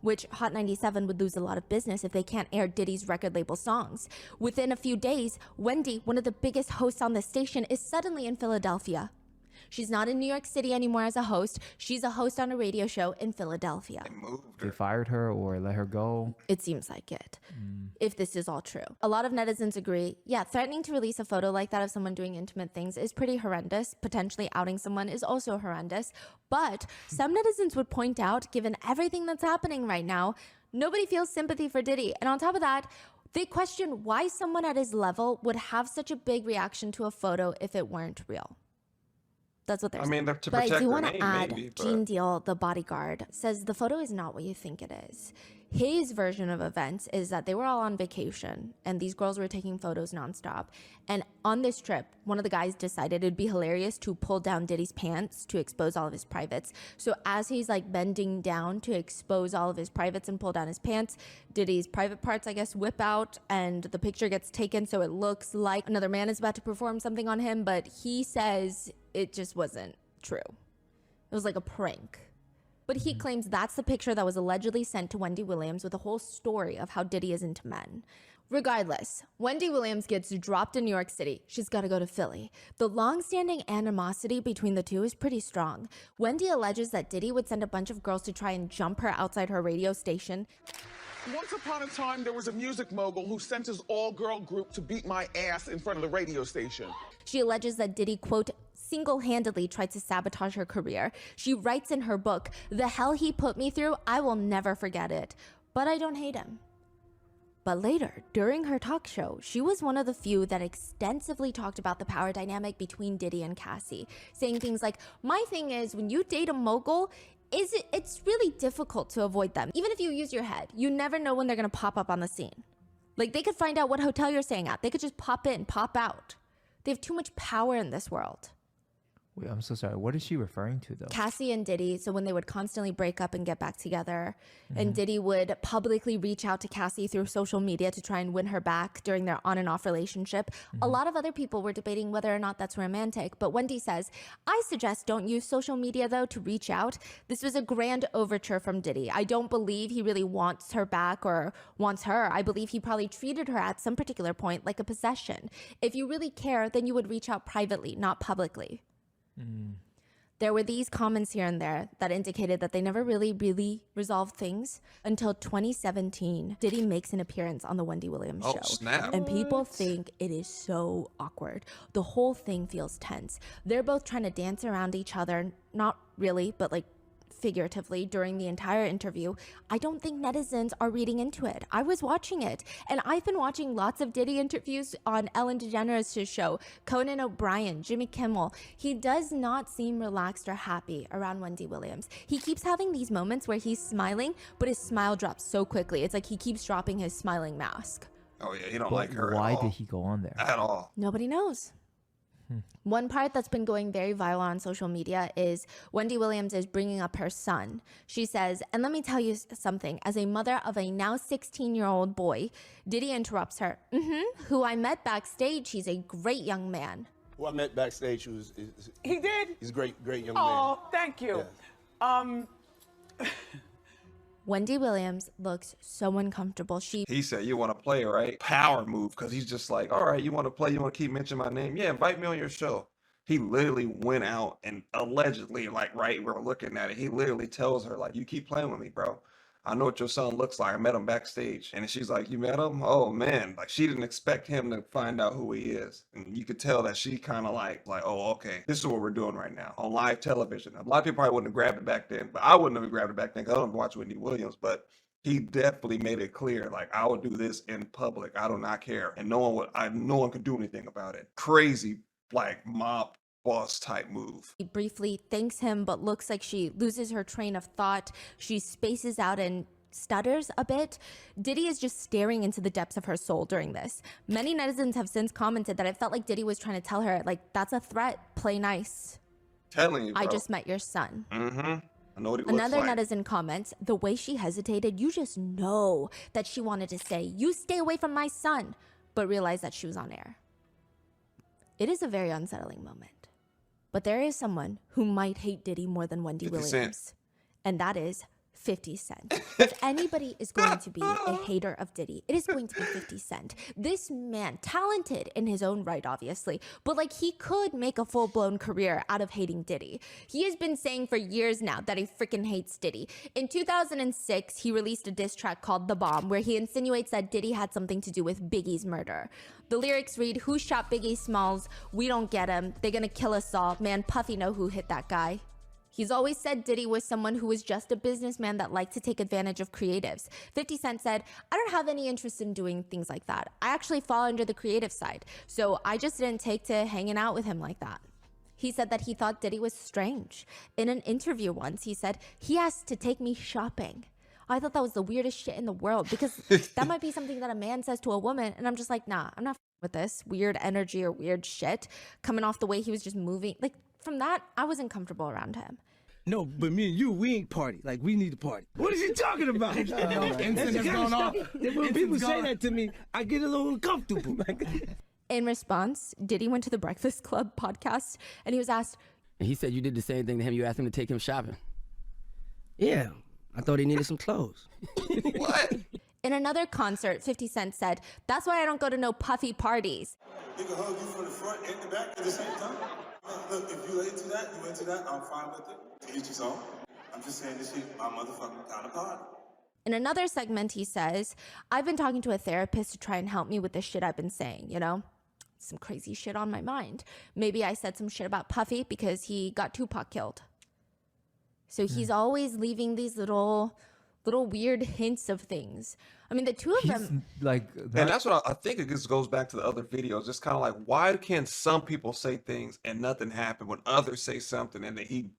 Which Hot 97 would lose a lot of business if they can't air Diddy's record label songs. Within a few days, Wendy, one of the biggest hosts on the station, is suddenly in Philadelphia. She's not in New York City anymore as a host. She's a host on a radio show in Philadelphia. They fired her or let her go? It seems like it, if this is all true. A lot of netizens agree, yeah, threatening to release a photo like that of someone doing intimate things is pretty horrendous. Potentially outing someone is also horrendous. But some netizens would point out, given everything that's happening right now, nobody feels sympathy for Diddy. And on top of that, they question why someone at his level would have such a big reaction to a photo if it weren't real. That's what they're saying. they're to but protect I do their want to name, add, maybe, but- Gene Deal, the bodyguard, says the photo is not what you think it is. His version of events is that they were all on vacation and these girls were taking photos nonstop. And on this trip, one of the guys decided it'd be hilarious to pull down Diddy's pants to expose all of his privates. So as he's like bending down to expose all of his privates and pull down his pants, Diddy's private parts, I guess, whip out and the picture gets taken so it looks like another man is about to perform something on him, but he says it just wasn't true. It was like a prank. But he claims that's the picture that was allegedly sent to Wendy Williams with a whole story of how Diddy is into men. Regardless, Wendy Williams gets dropped in New York City. She's got to go to Philly. The long-standing animosity between the two is pretty strong. Wendy alleges that Diddy would send a bunch of girls to try and jump her outside her radio station. Once upon a time, there was a music mogul who sent his all-girl group to beat my ass in front of the radio station. She alleges that Diddy, quote, single-handedly tried to sabotage her career. She writes in her book, "The hell he put me through, I will never forget it. But I don't hate him." But later, during her talk show, she was one of the few that extensively talked about the power dynamic between Diddy and Cassie, saying things like, my thing is, when you date a mogul, it's really difficult to avoid them. Even if you use your head, you never know when they're gonna pop up on the scene. Like, they could find out what hotel you're staying at. They could just pop in, pop out. They have too much power in this world. Wait, I'm so sorry. What is she referring to, though? Cassie and Diddy, so when they would constantly break up and get back together, and Diddy would publicly reach out to Cassie through social media to try and win her back during their on and off relationship. A lot of other people were debating whether or not that's romantic, but Wendy says, I suggest don't use social media, though, to reach out. This was a grand overture from Diddy. I don't believe he really wants her back or wants her. I believe he probably treated her at some particular point like a possession. If you really care, then you would reach out privately, not publicly. There were these comments here and there that indicated that they never really resolved things until 2017. Diddy makes an appearance on the Wendy Williams show. Snap. And people think it is so awkward. The whole thing feels tense. They're both trying to dance around each other. Not really, but like figuratively during the entire interview. I don't think netizens are reading into it. I was watching it, and I've been watching lots of Diddy interviews on Ellen DeGeneres' show, Conan O'Brien, Jimmy Kimmel. He does not seem relaxed or happy around Wendy Williams. He keeps having these moments where he's smiling, but his smile drops so quickly. It's like he keeps dropping his smiling mask. Oh yeah, he don't But like her why at all. did he go on there? At all. Nobody knows. One part that's been going very viral on social media is Wendy Williams is bringing up her son. She says, and let me tell you something, as a mother of a now 16-year-old boy, Diddy interrupts her, who I met backstage. He's a great young man. Who I met backstage, He did? he's a great young man. Oh, thank you. Wendy Williams looks so uncomfortable. He said, you want to play, right? Power move, because he's just like, all right, you want to play, you want to keep mentioning my name? Yeah, invite me on your show. He literally went out and allegedly, like, right, we're looking at it, he literally tells her, like, you keep playing with me, bro. I know what your son looks like. I met him backstage. And she's like, you met him? Oh man. Like, she didn't expect him to find out who he is. And you could tell that she kind of like, oh, okay, this is what we're doing right now on live television. A lot of people probably wouldn't have grabbed it back then, but I wouldn't have grabbed it back then because I don't watch Wendy Williams. But he definitely made it clear, like, I would do this in public. I do not care. And no one could do anything about it. Crazy, like, mob boss type move. He briefly thanks him, but looks like she loses her train of thought. She spaces out and stutters a bit. Diddy is just staring into the depths of her soul during this. Many netizens have since commented that it felt like Diddy was trying to tell her, like, that's a threat, play nice. Telling you, bro. I just met your son. Mm-hmm. I know what he looks Another like. netizen comments, the way she hesitated, you just know that she wanted to say, you stay away from my son, but realized that she was on air. It is a very unsettling moment. But there is someone who might hate Diddy more than Wendy 50 Williams. Cent. And that is 50 Cent. If anybody is going to be a hater of Diddy, it is going to be 50 Cent. This man, talented in his own right, obviously, but like he could make a full-blown career out of hating Diddy. He has been saying for years now that he freaking hates Diddy. In 2006, he released a diss track called The Bomb, where he insinuates that Diddy had something to do with Biggie's murder. The lyrics read, who shot Biggie Smalls? We don't get him. They're gonna kill us all. Man, Puffy know who hit that guy. He's always said Diddy was someone who was just a businessman that liked to take advantage of creatives. 50 Cent said, I don't have any interest in doing things like that. I actually fall under the creative side, so I just didn't take to hanging out with him like that. He said that he thought Diddy was strange. In an interview once, he said, he asked to take me shopping. I thought that was the weirdest shit in the world because that might be something that a man says to a woman, and I'm just like, nah, I'm not with this weird energy or weird shit coming off the way he was just moving. Like, from that, I wasn't comfortable around him. No, but me and you, we ain't party. Like, we need to party. What is he talking about? That's the kind of stuff that when people say that to me, I get a little uncomfortable. In response, Diddy went to the Breakfast Club podcast, and he was asked, and he said you did the same thing to him. You asked him to take him shopping. Yeah, I thought he needed some clothes. What? In another concert, 50 Cent said, that's why I don't go to no puffy parties. He can hug you from the front and the back at the same time. Look, if you into that, I'm fine with it. To each his own. I'm just saying this is my motherfucking kind of party. In another segment, he says, I've been talking to a therapist to try and help me with the shit I've been saying, you know? Some crazy shit on my mind. Maybe I said some shit about Puffy because he got Tupac killed. So he's always leaving these little weird hints of things. I mean, the two of them, like, and that's what I think it just goes back to the other videos. It's kind of like, why can some people say things and nothing happen when others say something and then he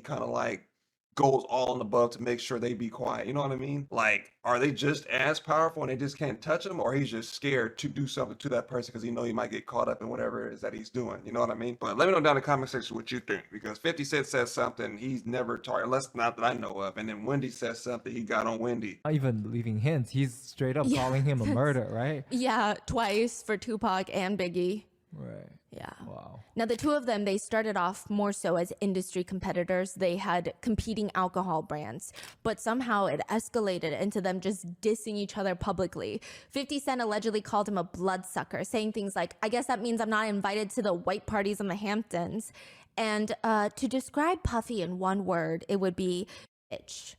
kind of like goes all and above to make sure they be quiet. You know what I mean? Like, are they just as powerful and they just can't touch him, or he's just scared to do something to that person because he might get caught up in whatever it is that he's doing. You know what I mean? But let me know down in the comment section what you think, because 50 Cent says something he's never targeted, unless not that I know of, and then Wendy says something he got on Wendy. Not even leaving hints. He's straight up calling him a murder, right? Yeah, twice for Tupac and Biggie. Right. Yeah. Wow. Now, the two of them, they started off more so as industry competitors. They had competing alcohol brands, but somehow it escalated into them just dissing each other publicly. 50 Cent allegedly called him a bloodsucker, saying things like, I guess that means I'm not invited to the white parties in the Hamptons. And to describe Puffy in one word, it would be bitch.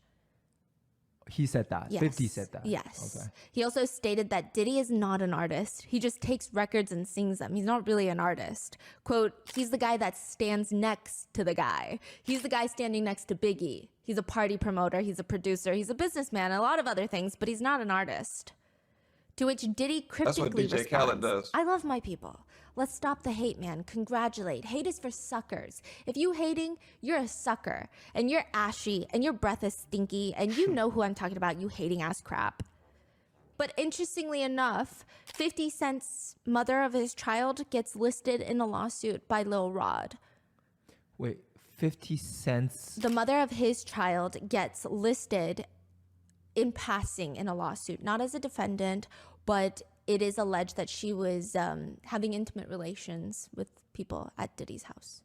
He said that. Yes. 50 said that. Yes. Okay. He also stated that Diddy is not an artist. He just takes records and sings them. He's not really an artist. Quote, he's the guy that stands next to the guy. He's the guy standing next to Biggie. He's a party promoter. He's a producer. He's a businessman. A lot of other things, but he's not an artist. To which Diddy cryptically That's what DJ Khaled does. I love my people. Let's stop the hate, man. Congratulate. Hate is for suckers. If you hating, you're a sucker. And you're ashy, and your breath is stinky, and you know who I'm talking about, you hating ass crap. But interestingly enough, 50 Cent's mother of his child gets listed in a lawsuit by Lil Rod. Wait, 50 cents? The mother of his child gets listed in passing in a lawsuit, not as a defendant, but it is alleged that she was having intimate relations with people at Diddy's house.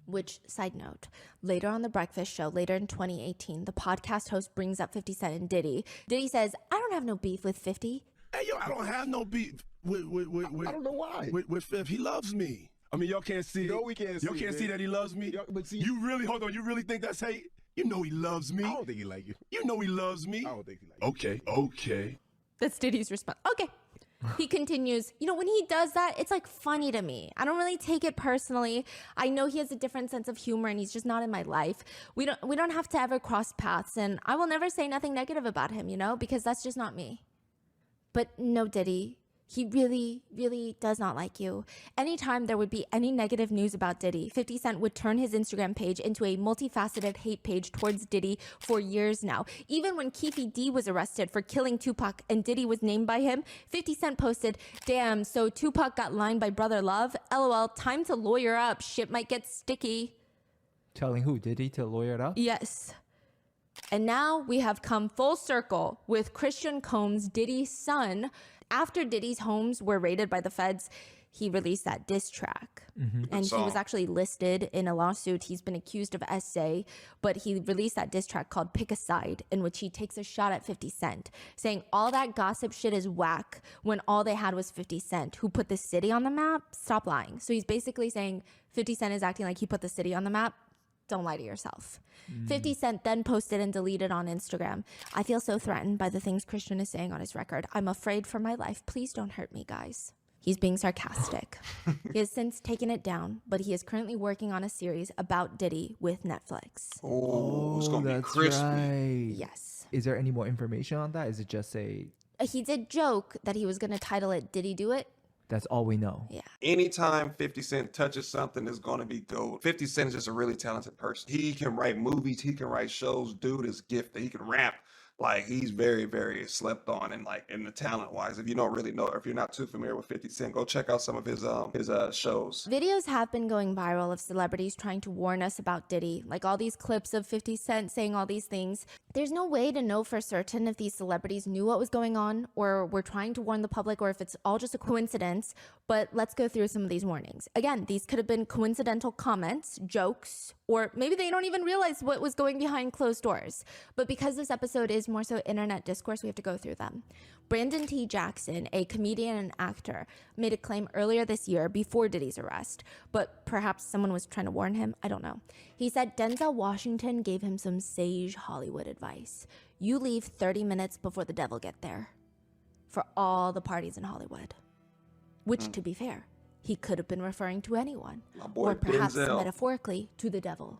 Which, side note, later on The Breakfast Show, later in 2018, the podcast host brings up 50 Cent and Diddy. Diddy says, I don't have no beef with 50. Hey, yo, I don't have no beef with I don't know why. With 50. He loves me. I mean, y'all can't see. No, we can't see. Y'all can't see that he loves me. But see, you really hold on. You really think that's hate? You know he loves me. I don't think he like you. You know he loves me. I don't think he like you. Okay. That's Diddy's response. Okay. He continues, you know, when he does that, it's like funny to me. I don't really take it personally. I know he has a different sense of humor and he's just not in my life. We don't have to ever cross paths, and I will never say nothing negative about him, you know, because that's just not me. But no, Diddy, he really, really does not like you. Anytime there would be any negative news about Diddy, 50 Cent would turn his Instagram page into a multifaceted hate page towards Diddy for years now. Even when Keefe D was arrested for killing Tupac and Diddy was named by him, 50 Cent posted, "Damn, so Tupac got lined by Brother Love? LOL, time to lawyer up. Shit might get sticky." Telling who? Diddy to lawyer it up? Yes. And now we have come full circle with Christian Combs, Diddy's son. After Diddy's homes were raided by the feds, he released that diss track. And he was actually listed in a lawsuit. He's been accused of SA, but he released that diss track called Pick a Side, in which he takes a shot at 50 Cent, saying all that gossip shit is whack when all they had was 50 Cent, who put the city on the map. Stop lying. So he's basically saying 50 Cent is acting like he put the city on the map. Don't lie to yourself. 50 Cent then posted and deleted on Instagram, "I feel so threatened by the things Christian is saying on his record. I'm afraid for my life. Please don't hurt me, guys." He's being sarcastic. He has since taken it down, but he is currently working on a series about Diddy with Netflix. Oh, it's going to be crispy. Right. Yes. Is there any more information on that? Is it just He did joke that he was going to title it "Diddy Do It?" that's all we know? Yeah. Anytime 50 Cent touches something, it's going to be gold. 50 Cent is just a really talented person. He can write movies. He can write shows. Dude is gifted. He can rap. Like, he's very, very slept on, and like in the talent wise, if you don't really know, or if you're not too familiar with 50 Cent, go check out some of his shows. Videos have been going viral of celebrities trying to warn us about Diddy, like all these clips of 50 Cent saying all these things. There's no way to know for certain if these celebrities knew what was going on or were trying to warn the public, or if it's all just a coincidence. But let's go through some of these warnings. Again, these could have been coincidental comments, jokes, or maybe they don't even realize what was going behind closed doors. But because this episode is more so internet discourse, we have to go through them. Brandon T. Jackson, a comedian and actor, made a claim earlier this year before Diddy's arrest, but perhaps someone was trying to warn him. I don't know. He said Denzel Washington gave him some sage Hollywood advice. You leave 30 minutes before the devil get there for all the parties in Hollywood. Which, to be fair, he could have been referring to anyone, or perhaps metaphorically to the devil.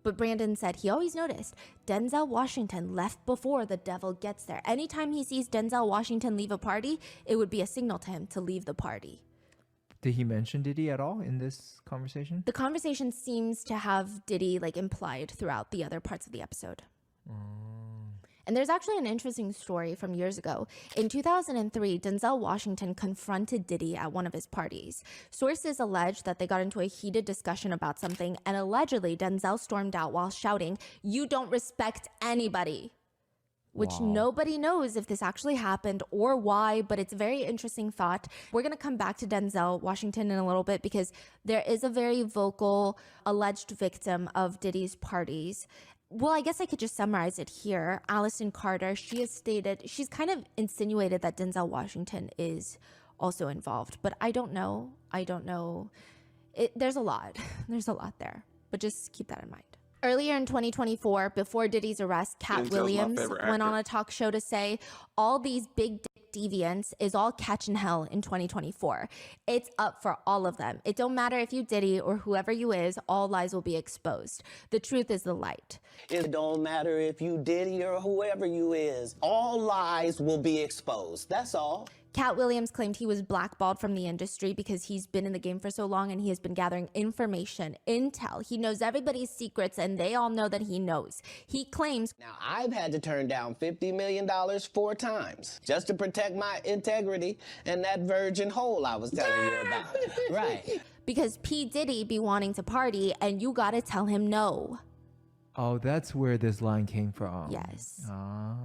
But Brandon said he always noticed Denzel Washington left before the devil gets there. Anytime he sees Denzel Washington leave a party, it would be a signal to him to leave the party. Did he mention Diddy at all in this conversation? The conversation seems to have Diddy like implied throughout the other parts of the episode. And there's actually an interesting story from years ago. In 2003, Denzel Washington confronted Diddy at one of his parties. Sources allege that they got into a heated discussion about something, and allegedly Denzel stormed out while shouting, "You don't respect anybody." Which nobody knows if this actually happened or why, but it's a very interesting thought. We're going to come back to Denzel Washington in a little bit because there is a very vocal alleged victim of Diddy's parties. Well, I guess I could just summarize it here. Allison Carter, she has stated, she's kind of insinuated that Denzel Washington is also involved, but I don't know. There's a lot. There's a lot there, but just keep that in mind. Earlier in 2024, before Diddy's arrest, Cat Williams went on a talk show to say all these big dick deviants is all catching hell in 2024. It's up for all of them. It don't matter if you Diddy or whoever you is, all lies will be exposed. The truth is the light. It don't matter if you Diddy or whoever you is, all lies will be exposed. That's all. Cat Williams claimed he was blackballed from the industry because he's been in the game for so long and he has been gathering information, intel. He knows everybody's secrets and they all know that he knows. He claims, now I've had to turn down $50 million 4 times just to protect my integrity and that virgin hole I was telling you about. Right. Because P. Diddy be wanting to party and you gotta tell him no. Oh, that's where this line came from. Yes. Ah.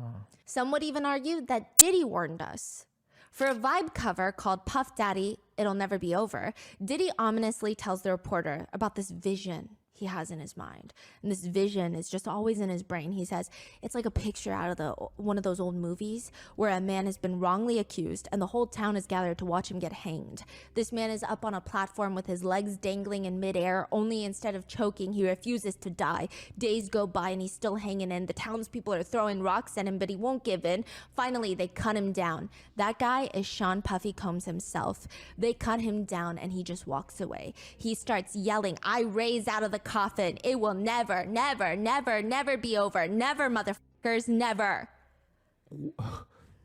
Some would even argue that Diddy warned us. For a Vibe cover called Puff Daddy, It'll Never Be Over, Diddy ominously tells the reporter about this vision he has in his mind. And this vision is just always in his brain. He says it's like a picture out of one of those old movies where a man has been wrongly accused and the whole town is gathered to watch him get hanged. This man is up on a platform with his legs dangling in midair, only instead of choking, he refuses to die. Days go by and he's still hanging in. The townspeople are throwing rocks at him, but he won't give in. Finally, they cut him down. That guy is Sean Puffy Combs himself. They cut him down and he just walks away. He starts yelling, I raise out of the coffin. It will never, never, never, never be over. Never, motherfuckers, never.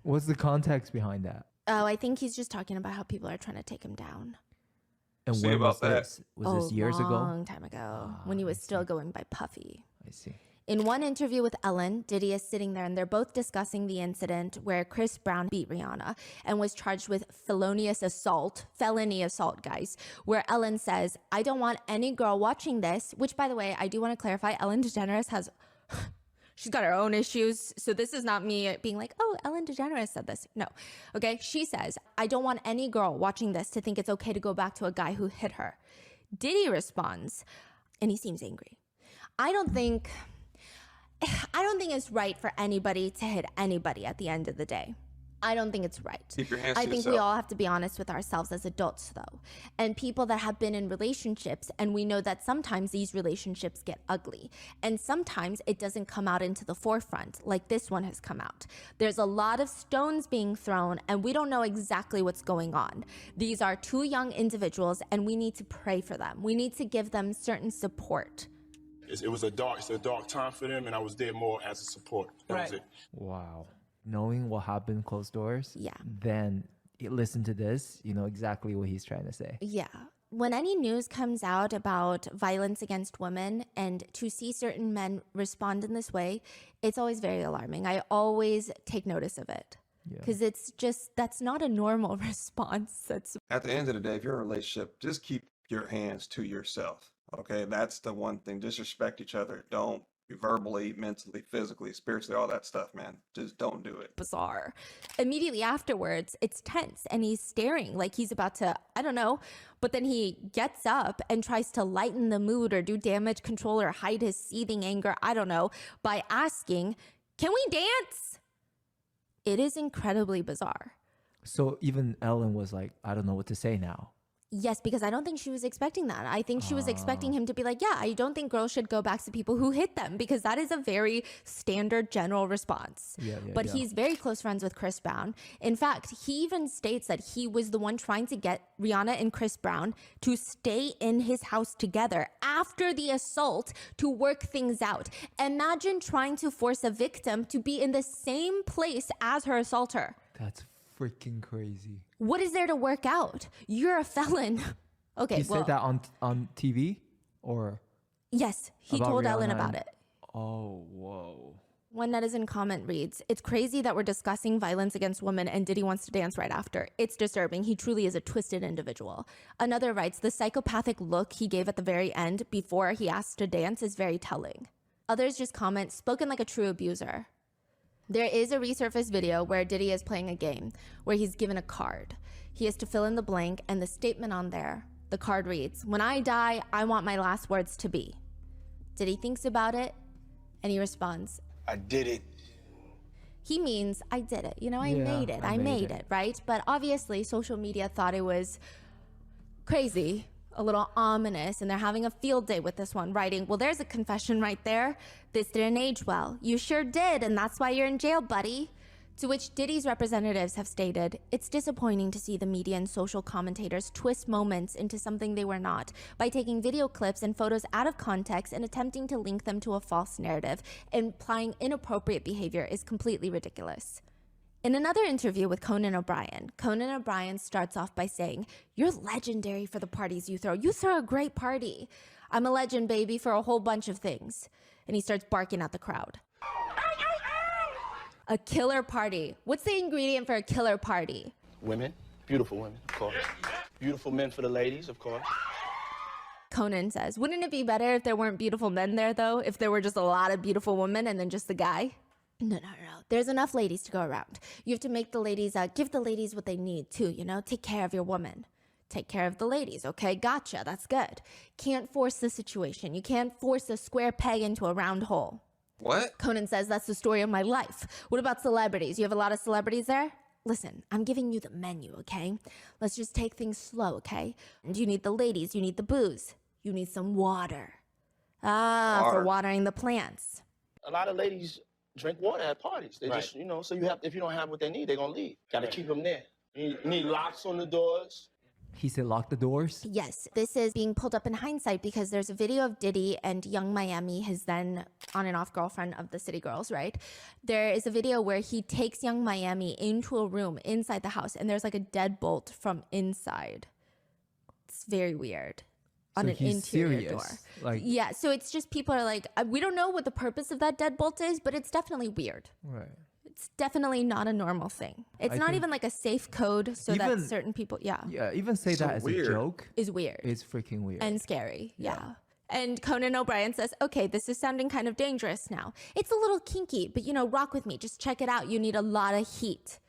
What's the context behind that? Oh, I think he's just talking about how people are trying to take him down. And See when about was that. this? Was this years ago? A long time ago, when he was still going by Puffy. I see. In one interview with Ellen, Diddy is sitting there and they're both discussing the incident where Chris Brown beat Rihanna and was charged with felony assault, guys, where Ellen says, I don't want any girl watching this, which, by the way, I do want to clarify, Ellen DeGeneres has... She's got her own issues, so this is not me being like, oh, Ellen DeGeneres said this. No. Okay, she says, I don't want any girl watching this to think it's okay to go back to a guy who hit her. Diddy responds, and he seems angry. I don't think it's right for anybody to hit anybody at the end of the day. I don't think it's right. Keep your hands I to think yourself. we all have to be honest with ourselves as adults, though. And people that have been in relationships, and we know that sometimes these relationships get ugly. And sometimes it doesn't come out into the forefront, like this one has come out. There's a lot of stones being thrown, and we don't know exactly what's going on. These are two young individuals, and we need to pray for them. We need to give them certain support. It was a dark time for them, and I was there more as a support. That was it. Wow. Knowing what happened closed doors, yeah. Then you listen to this, you know exactly what he's trying to say. Yeah. When any news comes out about violence against women and to see certain men respond in this way, it's always very alarming. I always take notice of it because it's just, that's not a normal response. That's At the end of the day, if you're in a relationship, just keep your hands to yourself. Okay, that's the one thing. Just respect each other. Don't verbally, mentally, physically, spiritually, all that stuff, man. Just don't do it. Bizarre. Immediately afterwards, it's tense and he's staring like he's about to, I don't know, but then he gets up and tries to lighten the mood or do damage control or hide his seething anger, I don't know, by asking, can we dance? It is incredibly bizarre. So even Ellen was like, I don't know what to say now. Yes, because I don't think she was expecting that. I think she was expecting him to be like, yeah, I don't think girls should go back to people who hit them, because that is a very standard general response. But he's very close friends with Chris Brown. In fact, he even states that he was the one trying to get Rihanna and Chris Brown to stay in his house together after the assault to work things out. Imagine trying to force a victim to be in the same place as her assaulter. That's freaking crazy. What is there to work out? You're a felon. Okay, he said that on TV, or? Yes, he told Ellen about it. Oh, whoa. One netizen comment reads, it's crazy that we're discussing violence against women and Diddy wants to dance right after. It's disturbing. He truly is a twisted individual. Another writes, the psychopathic look he gave at the very end before he asked to dance is very telling. Others just comment, spoken like a true abuser. There is a resurfaced video where Diddy is playing a game where he's given a card. He has to fill in the blank, and the statement on there, the card reads, when I die, I want my last words to be. Diddy thinks about it, and he responds, I did it. He means, I did it. You know, I made it. I made it, right? But obviously, social media thought it was crazy, a little ominous, and they're having a field day with this one, writing, well, there's a confession right there. This didn't age well. You sure did, and that's why you're in jail, buddy. To which Diddy's representatives have stated, it's disappointing to see the media and social commentators twist moments into something they were not by taking video clips and photos out of context and attempting to link them to a false narrative. Implying inappropriate behavior is completely ridiculous. In another interview with Conan O'Brien starts off by saying, you're legendary for the parties you throw. You throw a great party. I'm a legend, baby, for a whole bunch of things. And he starts barking at the crowd. A killer party. What's the ingredient for a killer party? Women, beautiful women, of course. Beautiful men for the ladies, of course. Conan says, wouldn't it be better if there weren't beautiful men there, though? If there were just a lot of beautiful women and then just the guy? No. There's enough ladies to go around. You have to make the ladies, give the ladies what they need too, you know? Take care of your woman. Take care of the ladies. Okay, gotcha. That's good. Can't force the situation. You can't force a square peg into a round hole. What? Conan says that's the story of my life. What about celebrities? You have a lot of celebrities there? Listen, I'm giving you the menu, okay? Let's just take things slow, okay? And you need the ladies, you need the booze, you need some water. For watering the plants. A lot of ladies drink water at parties. They just, you know, so you have, if you don't have what they need, they're gonna leave. Gotta keep them there. You need locks on the doors. He said lock the doors? Yes, this is being pulled up in hindsight because there's a video of Diddy and Young Miami, his then on and off girlfriend of the City Girls, right? There is a video where he takes Young Miami into a room inside the house and there's like a deadbolt from inside. It's very weird. On So an he's interior serious, door. like- Yeah, so it's just people are like, we don't know what the purpose of that deadbolt is, but it's definitely weird. Right. It's definitely not a normal thing. It's I not think- even like a safe code so that Even- certain people, Yeah, even say So that as weird. a joke is weird. It's freaking weird. And scary, yeah. And Conan O'Brien says, okay, this is sounding kind of dangerous now. It's a little kinky, but you know, rock with me. Just check it out. You need a lot of heat.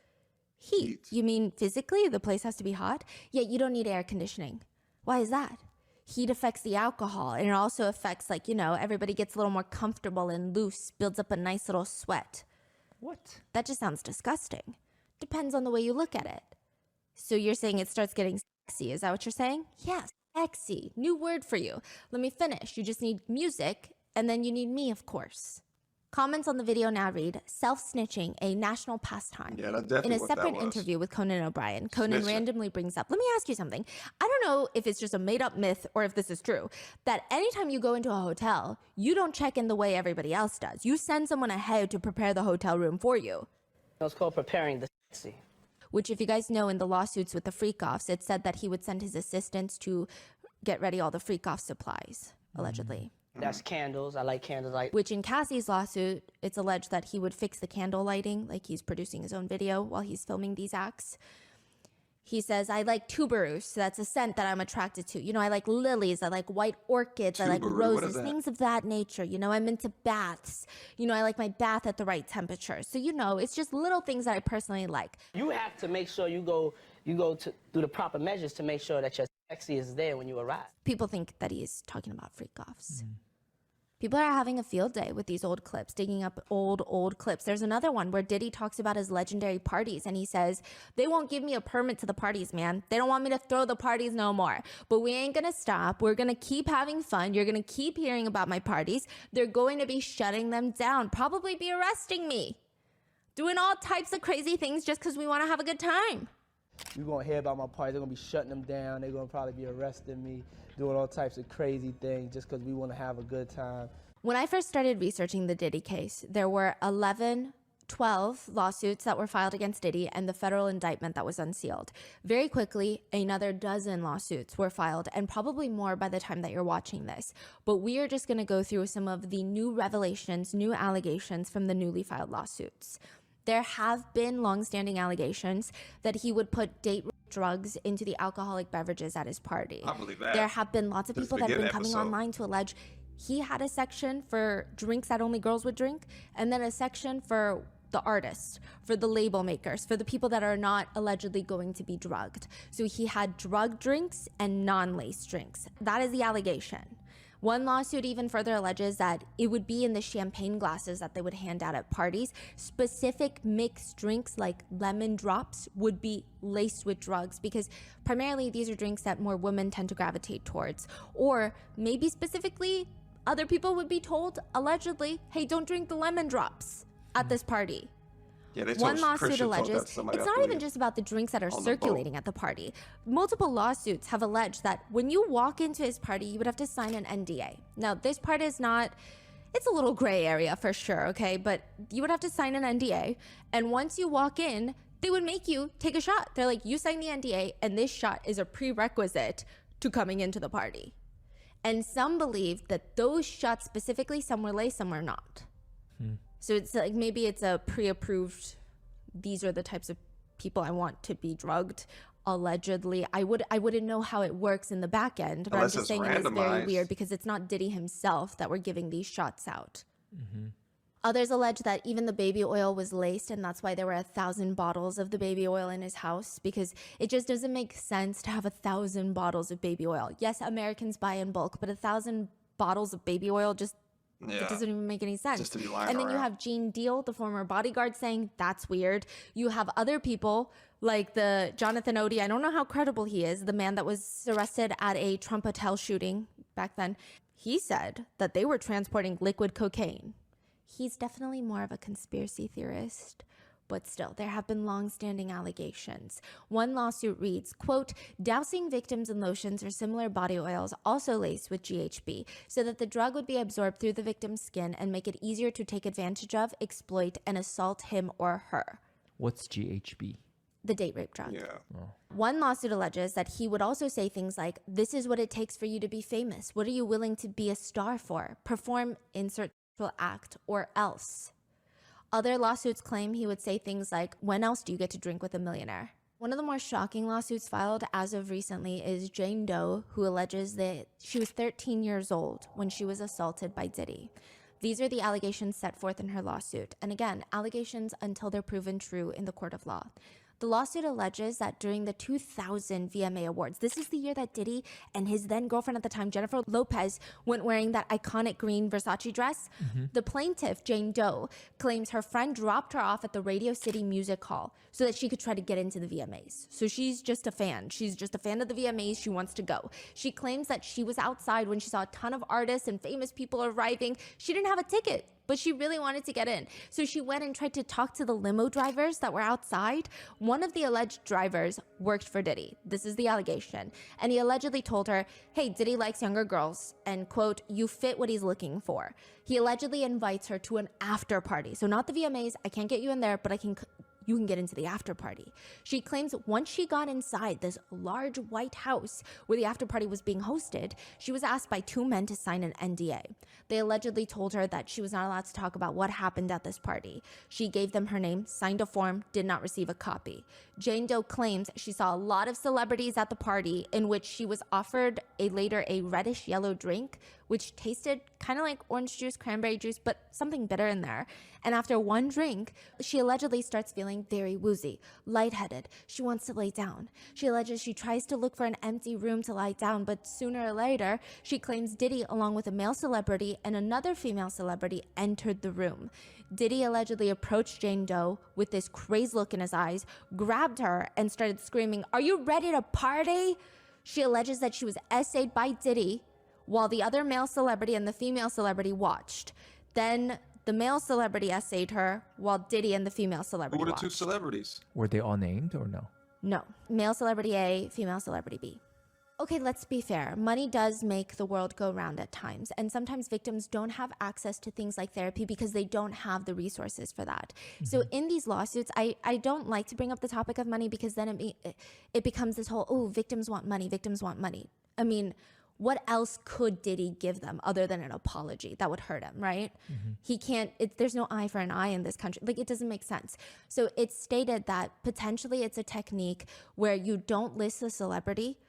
Heat? You mean physically? The place has to be hot? Yeah, you don't need air conditioning. Why is that? Heat affects the alcohol, and it also affects, like, you know, everybody gets a little more comfortable and loose, builds up a nice little sweat. What? That just sounds disgusting. Depends on the way you look at it. So you're saying it starts getting sexy, is that what you're saying? Yes, sexy. New word for you. Let me finish. You just need music, and then you need me, of course. Comments on the video now read, self-snitching, a national pastime. Yeah, that's definitely In a what that separate was. interview with Conan O'Brien, Conan Snitching. randomly brings up, let me ask you something. I don't know if it's just a made-up myth or if this is true, that anytime you go into a hotel, you don't check in the way everybody else does. You send someone ahead to prepare the hotel room for you. It's called preparing the sexy. Which, if you guys know, in the lawsuits with the freak-offs, it said that he would send his assistants to get ready all the freak-off supplies, allegedly. That's candles. I like candles. Which in Cassie's lawsuit, it's alleged that he would fix the candle lighting, like he's producing his own video while he's filming these acts. He says, I like tuberose, that's a scent that I'm attracted to. You know, I like lilies, I like white orchids, I like Tuberose, what is roses, that? things of that nature. You know, I'm into baths. You know, I like my bath at the right temperature. So, you know, it's just little things that I personally like. You have to make sure you go through the proper measures to make sure that your sexy is there when you arrive. People think that he's talking about freak-offs. People are having a field day with these old clips, digging up old clips. There's another one where Diddy talks about his legendary parties, and he says, they won't give me a permit to the parties, man. They don't want me to throw the parties no more. But we ain't gonna stop. We're gonna keep having fun. You're gonna keep hearing about my parties. They're going to be shutting them down, probably be arresting me. Doing all types of crazy things just because we want to have a good time. You're gonna hear about my party. They're gonna be shutting them down. They're gonna probably be arresting me, doing all types of crazy things just because we want to have a good time. When I first started researching the Diddy case, there were 12 lawsuits that were filed against Diddy and the federal indictment that was unsealed. Very quickly, another dozen lawsuits were filed, and probably more by the time that you're watching this. But we are just going to go through some of the new revelations, new allegations from the newly filed lawsuits. There have been longstanding allegations that he would put date drugs into the alcoholic beverages at his party. I believe that. There have been lots of This people that have been Begin coming episode. online to allege he had a section for drinks that only girls would drink, and then a section for the artists, for the label makers, for the people that are not allegedly going to be drugged. So he had drug drinks and non-laced drinks. That is the allegation. One lawsuit even further alleges that it would be in the champagne glasses that they would hand out at parties. Specific mixed drinks like lemon drops would be laced with drugs because primarily these are drinks that more women tend to gravitate towards. Or maybe specifically, other people would be told, allegedly, hey, don't drink the lemon drops at this party. Yeah, they told One lawsuit Christian told that alleges to somebody, it's I not even believe. just about the drinks that are On the circulating at the party. Multiple lawsuits have alleged that when you walk into his party, you would have to sign an NDA. Now, this part is not, it's a little gray area for sure, okay? But you would have to sign an NDA. And once you walk in, they would make you take a shot. They're like, you sign the NDA, and this shot is a prerequisite to coming into the party. And some believe that those shots specifically, some were laced, some were not. So it's like maybe it's a pre-approved, these are the types of people I want to be drugged, allegedly. I wouldn't know how it works in the back end, but Unless I'm just it's saying it is very randomized. weird because it's not Diddy himself that we're giving these shots out. Others allege that even the baby oil was laced, and that's why there were 1,000 bottles of the baby oil in his house, because it just doesn't make sense to have 1,000 bottles of baby oil. Yes, Americans buy in bulk, but 1,000 bottles of baby oil just it doesn't even make any sense. Just to be lying and then you around. have Gene Deal, the former bodyguard, saying that's weird. You have other people like the Jonathan Odie. I don't know how credible he is, the man that was arrested at a Trump hotel shooting back then. He said that they were transporting liquid cocaine. He's definitely more of a conspiracy theorist, but still, there have been long-standing allegations. One lawsuit reads, quote, dousing victims in lotions or similar body oils also laced with GHB so that the drug would be absorbed through the victim's skin and make it easier to take advantage of, exploit, and assault him or her. What's GHB? The date rape drug. Yeah. One lawsuit alleges that he would also say things like, this is what it takes for you to be famous. What are you willing to be a star for? Perform insert act or else. Other lawsuits claim he would say things like, when else do you get to drink with a millionaire? One of the more shocking lawsuits filed as of recently is Jane Doe, who alleges that she was 13 years old when she was assaulted by Diddy. These are the allegations set forth in her lawsuit. And again, allegations until they're proven true in the court of law. The lawsuit alleges that during the 2000 VMA Awards, this is the year that Diddy and his then girlfriend at the time, Jennifer Lopez, went wearing that iconic green Versace dress. The plaintiff, Jane Doe, claims her friend dropped her off at the Radio City Music Hall so that she could try to get into the VMAs. So she's just a fan. She's just a fan of the VMAs. She wants to go. She claims that she was outside when she saw a ton of artists and famous people arriving. She didn't have a ticket, but she really wanted to get in. So she went and tried to talk to the limo drivers that were outside. One of the alleged drivers worked for Diddy. This is the allegation. And he allegedly told her, hey, Diddy likes younger girls, and quote, you fit what he's looking for. He allegedly invites her to an after party. So not the VMAs, I can't get you in there, but you can get into the after party. She claims once she got inside this large white house where the after party was being hosted, she was asked by two men to sign an NDA. They allegedly told her that she was not allowed to talk about what happened at this party. She gave them her name, signed a form, did not receive a copy. Jane Doe claims she saw a lot of celebrities at the party in which she was offered later a reddish yellow drink, which tasted kind of like orange juice, cranberry juice, but something bitter in there. And after one drink, she allegedly starts feeling very woozy, lightheaded. She wants to lay down. She alleges she tries to look for an empty room to lie down, but sooner or later, she claims Diddy, along with a male celebrity and another female celebrity, entered the room. Diddy allegedly approached Jane Doe with this crazed look in his eyes, grabbed her, and started screaming, "Are you ready to party?" She alleges that she was essayed by Diddy while the other male celebrity and the female celebrity watched. Then the male celebrity essayed her while Diddy and the female celebrity Who were the watched. two celebrities? Were they all named or no? No. Male celebrity A, female celebrity B. Okay, let's be fair. Money does make the world go round at times, and sometimes victims don't have access to things like therapy because they don't have the resources for that. So in these lawsuits, I don't like to bring up the topic of money because then it becomes this whole, oh, victims want money, victims want money. I mean, what else could Diddy give them other than an apology? That would hurt him, right? He can't, there's no eye for an eye in this country. Like, it doesn't make sense. So it's stated that potentially it's a technique where you don't list the celebrity,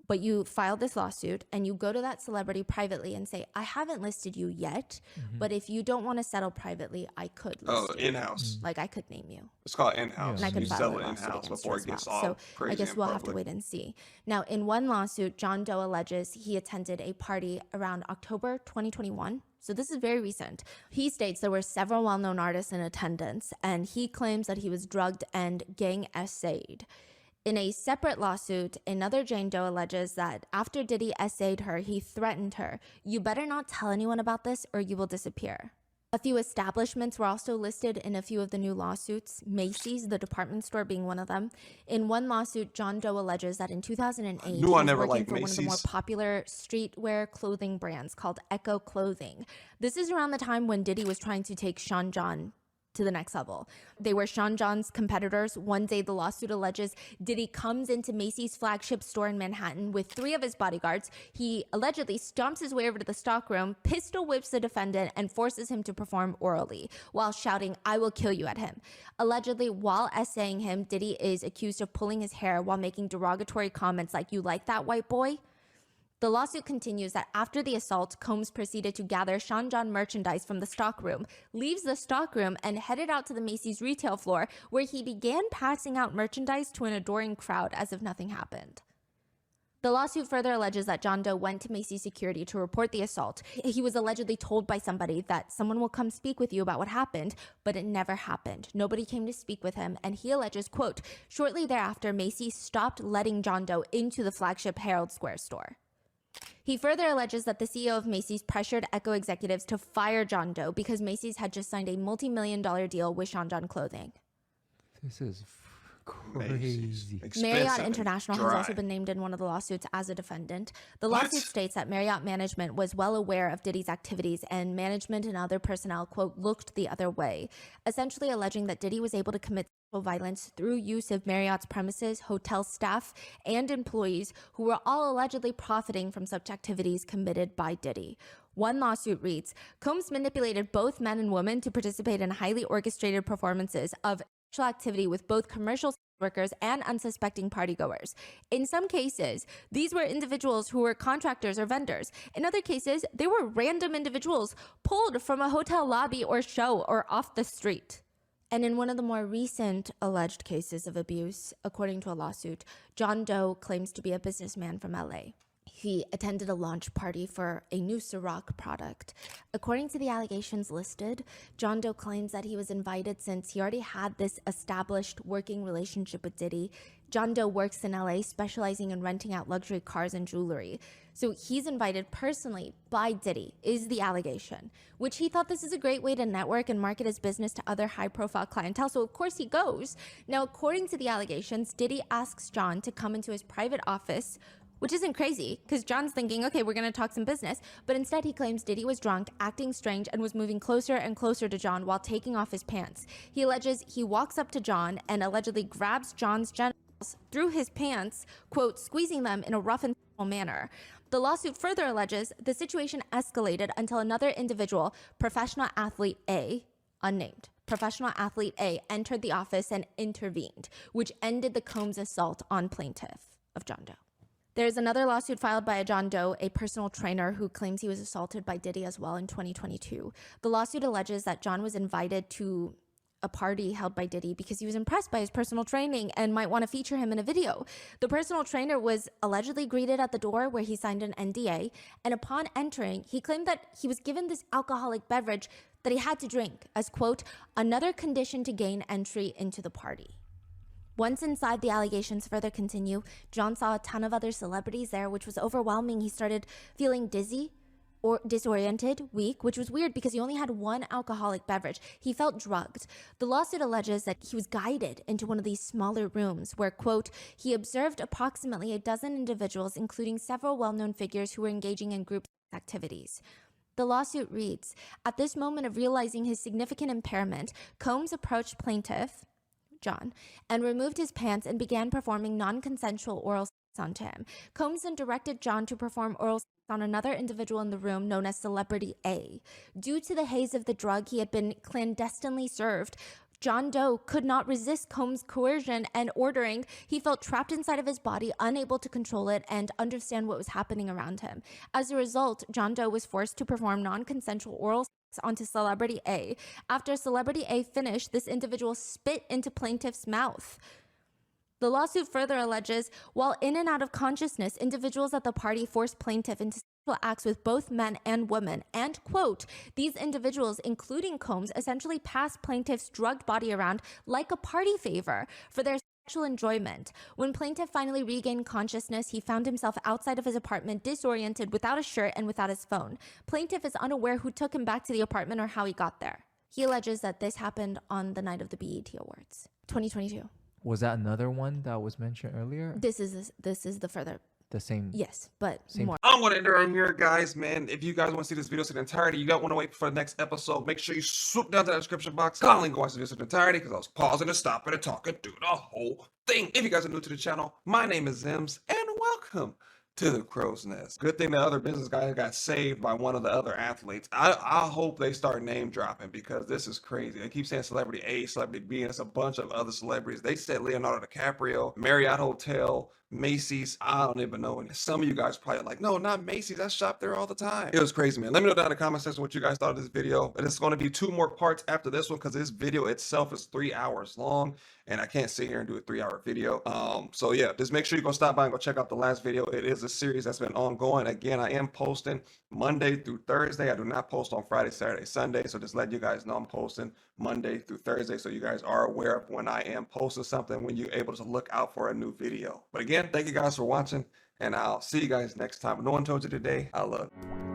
but you file this lawsuit and you go to that celebrity privately and say, I haven't listed you yet, but if you don't want to settle privately, I could list you. In-house. Like, I could name you. It's called in-house. And I could You file sell a it lawsuit in-house against before you it as gets well. all So crazy I guess in we'll have to public. wait and see. Now, in one lawsuit, John Doe alleges he attended a party around October 2021. So this is very recent. He states there were several well-known artists in attendance, and he claims that he was drugged and gang essayed. In a separate lawsuit, another Jane Doe alleges that after Diddy essayed her, he threatened her, "You better not tell anyone about this or you will disappear." A few establishments were also listed in a few of the new lawsuits, Macy's, the department store, being one of them. In one lawsuit, John Doe alleges that in 2008, he was working for one of the more popular streetwear clothing brands called Echo Clothing. This is around the time when Diddy was trying to take Sean John to the next level. They were Sean John's competitors. One day, the lawsuit alleges Diddy comes into Macy's flagship store in Manhattan with 3 of his bodyguards. He allegedly stomps his way over to the stockroom, pistol whips the defendant, and forces him to perform orally while shouting, "I will kill you" at him. Allegedly, while essaying him, Diddy is accused of pulling his hair while making derogatory comments like, "You like that, white boy?" The lawsuit continues that after the assault, Combs proceeded to gather Sean John merchandise from the stockroom, leaves the stockroom, and headed out to the Macy's retail floor, where he began passing out merchandise to an adoring crowd as if nothing happened. The lawsuit further alleges that John Doe went to Macy's security to report the assault. He was allegedly told by somebody that someone will come speak with you about what happened, but it never happened. Nobody came to speak with him, and he alleges, quote, shortly thereafter, Macy's stopped letting John Doe into the flagship Herald Square store. He further alleges that the CEO of Macy's pressured Echo executives to fire John Doe because Macy's had just signed a multi-million-dollar deal with Sean John Clothing. This is crazy. Marriott International has also been named in one of the lawsuits as a defendant. The lawsuit states that Marriott management was well aware of Diddy's activities, and management and other personnel, quote, looked the other way, essentially alleging that Diddy was able to commit sexual violence through use of Marriott's premises, hotel staff, and employees who were all allegedly profiting from such activities committed by Diddy. One lawsuit reads, Combs manipulated both men and women to participate in highly orchestrated performances of sexual activity with both commercial workers and unsuspecting partygoers. In some cases, these were individuals who were contractors or vendors. In other cases, they were random individuals pulled from a hotel lobby or show or off the street. And in one of the more recent alleged cases of abuse, according to a lawsuit, John Doe claims to be a businessman from LA. He attended a launch party for a new Ciroc product. According to the allegations listed, John Doe claims that he was invited since he already had this established working relationship with Diddy. John Doe works in LA, specializing in renting out luxury cars and jewelry. So he's invited personally by Diddy, is the allegation, which he thought this is a great way to network and market his business to other high-profile clientele. So of course he goes. Now, according to the allegations, Diddy asks John to come into his private office, which isn't crazy, because John's thinking, okay, we're going to talk some business. But instead, he claims Diddy was drunk, acting strange, and was moving closer and closer to John while taking off his pants. He alleges he walks up to John and allegedly grabs John's genitals through his pants, quote, squeezing them in a rough and tumble manner. The lawsuit further alleges the situation escalated until another individual, professional athlete A, unnamed, professional athlete A, entered the office and intervened, which ended the Combs assault on plaintiff of John Doe. There's another lawsuit filed by a John Doe, a personal trainer who claims he was assaulted by Diddy as well in 2022. The lawsuit alleges that John was invited to a party held by Diddy because he was impressed by his personal training and might want to feature him in a video. The personal trainer was allegedly greeted at the door where he signed an NDA, and upon entering, he claimed that he was given this alcoholic beverage that he had to drink as, quote, another condition to gain entry into the party. Once inside, the allegations further continue. John saw a ton of other celebrities there, which was overwhelming. He started feeling dizzy or disoriented, weak, which was weird because he only had one alcoholic beverage. He felt drugged. The lawsuit alleges that he was guided into one of these smaller rooms where, quote, he observed approximately a dozen individuals, including several well-known figures who were engaging in group activities. The lawsuit reads, at this moment of realizing his significant impairment, Combs approached plaintiff, John, and removed his pants and began performing non-consensual oral sex onto him. Combs then directed John to perform oral sex on another individual in the room known as Celebrity A. Due to the haze of the drug he had been clandestinely served, John Doe could not resist Combs' coercion and ordering. He felt trapped inside of his body, unable to control it and understand what was happening around him. As a result, John Doe was forced to perform non-consensual oral sex onto Celebrity A. After Celebrity A finished, this individual spit into plaintiff's mouth. The lawsuit further alleges, while in and out of consciousness, individuals at the party forced plaintiff into sexual acts with both men and women, and, quote, these individuals, including Combs, essentially passed plaintiff's drugged body around like a party favor for their sexual enjoyment. When plaintiff finally regained consciousness, he found himself outside of his apartment, disoriented, without a shirt and without his phone. Plaintiff is unaware who took him back to the apartment or how he got there. He alleges that this happened on the night of the BET Awards, 2022. Was that another one that was mentioned earlier? This is the further. The same. Yes, but same. more. I'm gonna end it right here, guys, man. If you guys want to see this video in entirety, you don't want to wait for the next episode. Make sure you swoop down to the description box. Go and watch the video in entirety because I was pausing and stopping and talking through the whole thing. If you guys are new to the channel, my name is Zems, and welcome to the Crow's Nest. Good thing the other business guy got saved by one of the other athletes. I hope they start name dropping because this is crazy. They keep saying Celebrity A, Celebrity B, and it's a bunch of other celebrities. They said Leonardo DiCaprio, Marriott Hotel, Macy's. I don't even know. And some of you guys probably like, no, not Macy's. I shop there all the time. It was crazy, man. Let me know down in the comment section what you guys thought of this video. And it's going to be 2 more parts after this one because this video itself is 3 hours long. And I can't sit here and do a 3-hour video. So yeah, just make sure you go stop by and go check out the last video. It is a series that's been ongoing. Again, I am posting Monday through Thursday. I do not post on Friday, Saturday, Sunday. So just let you guys know I'm posting Monday through Thursday. So you guys are aware of when I am posting something, when you're able to look out for a new video. But again, thank you guys for watching, and I'll see you guys next time. If no one told you today, I love you.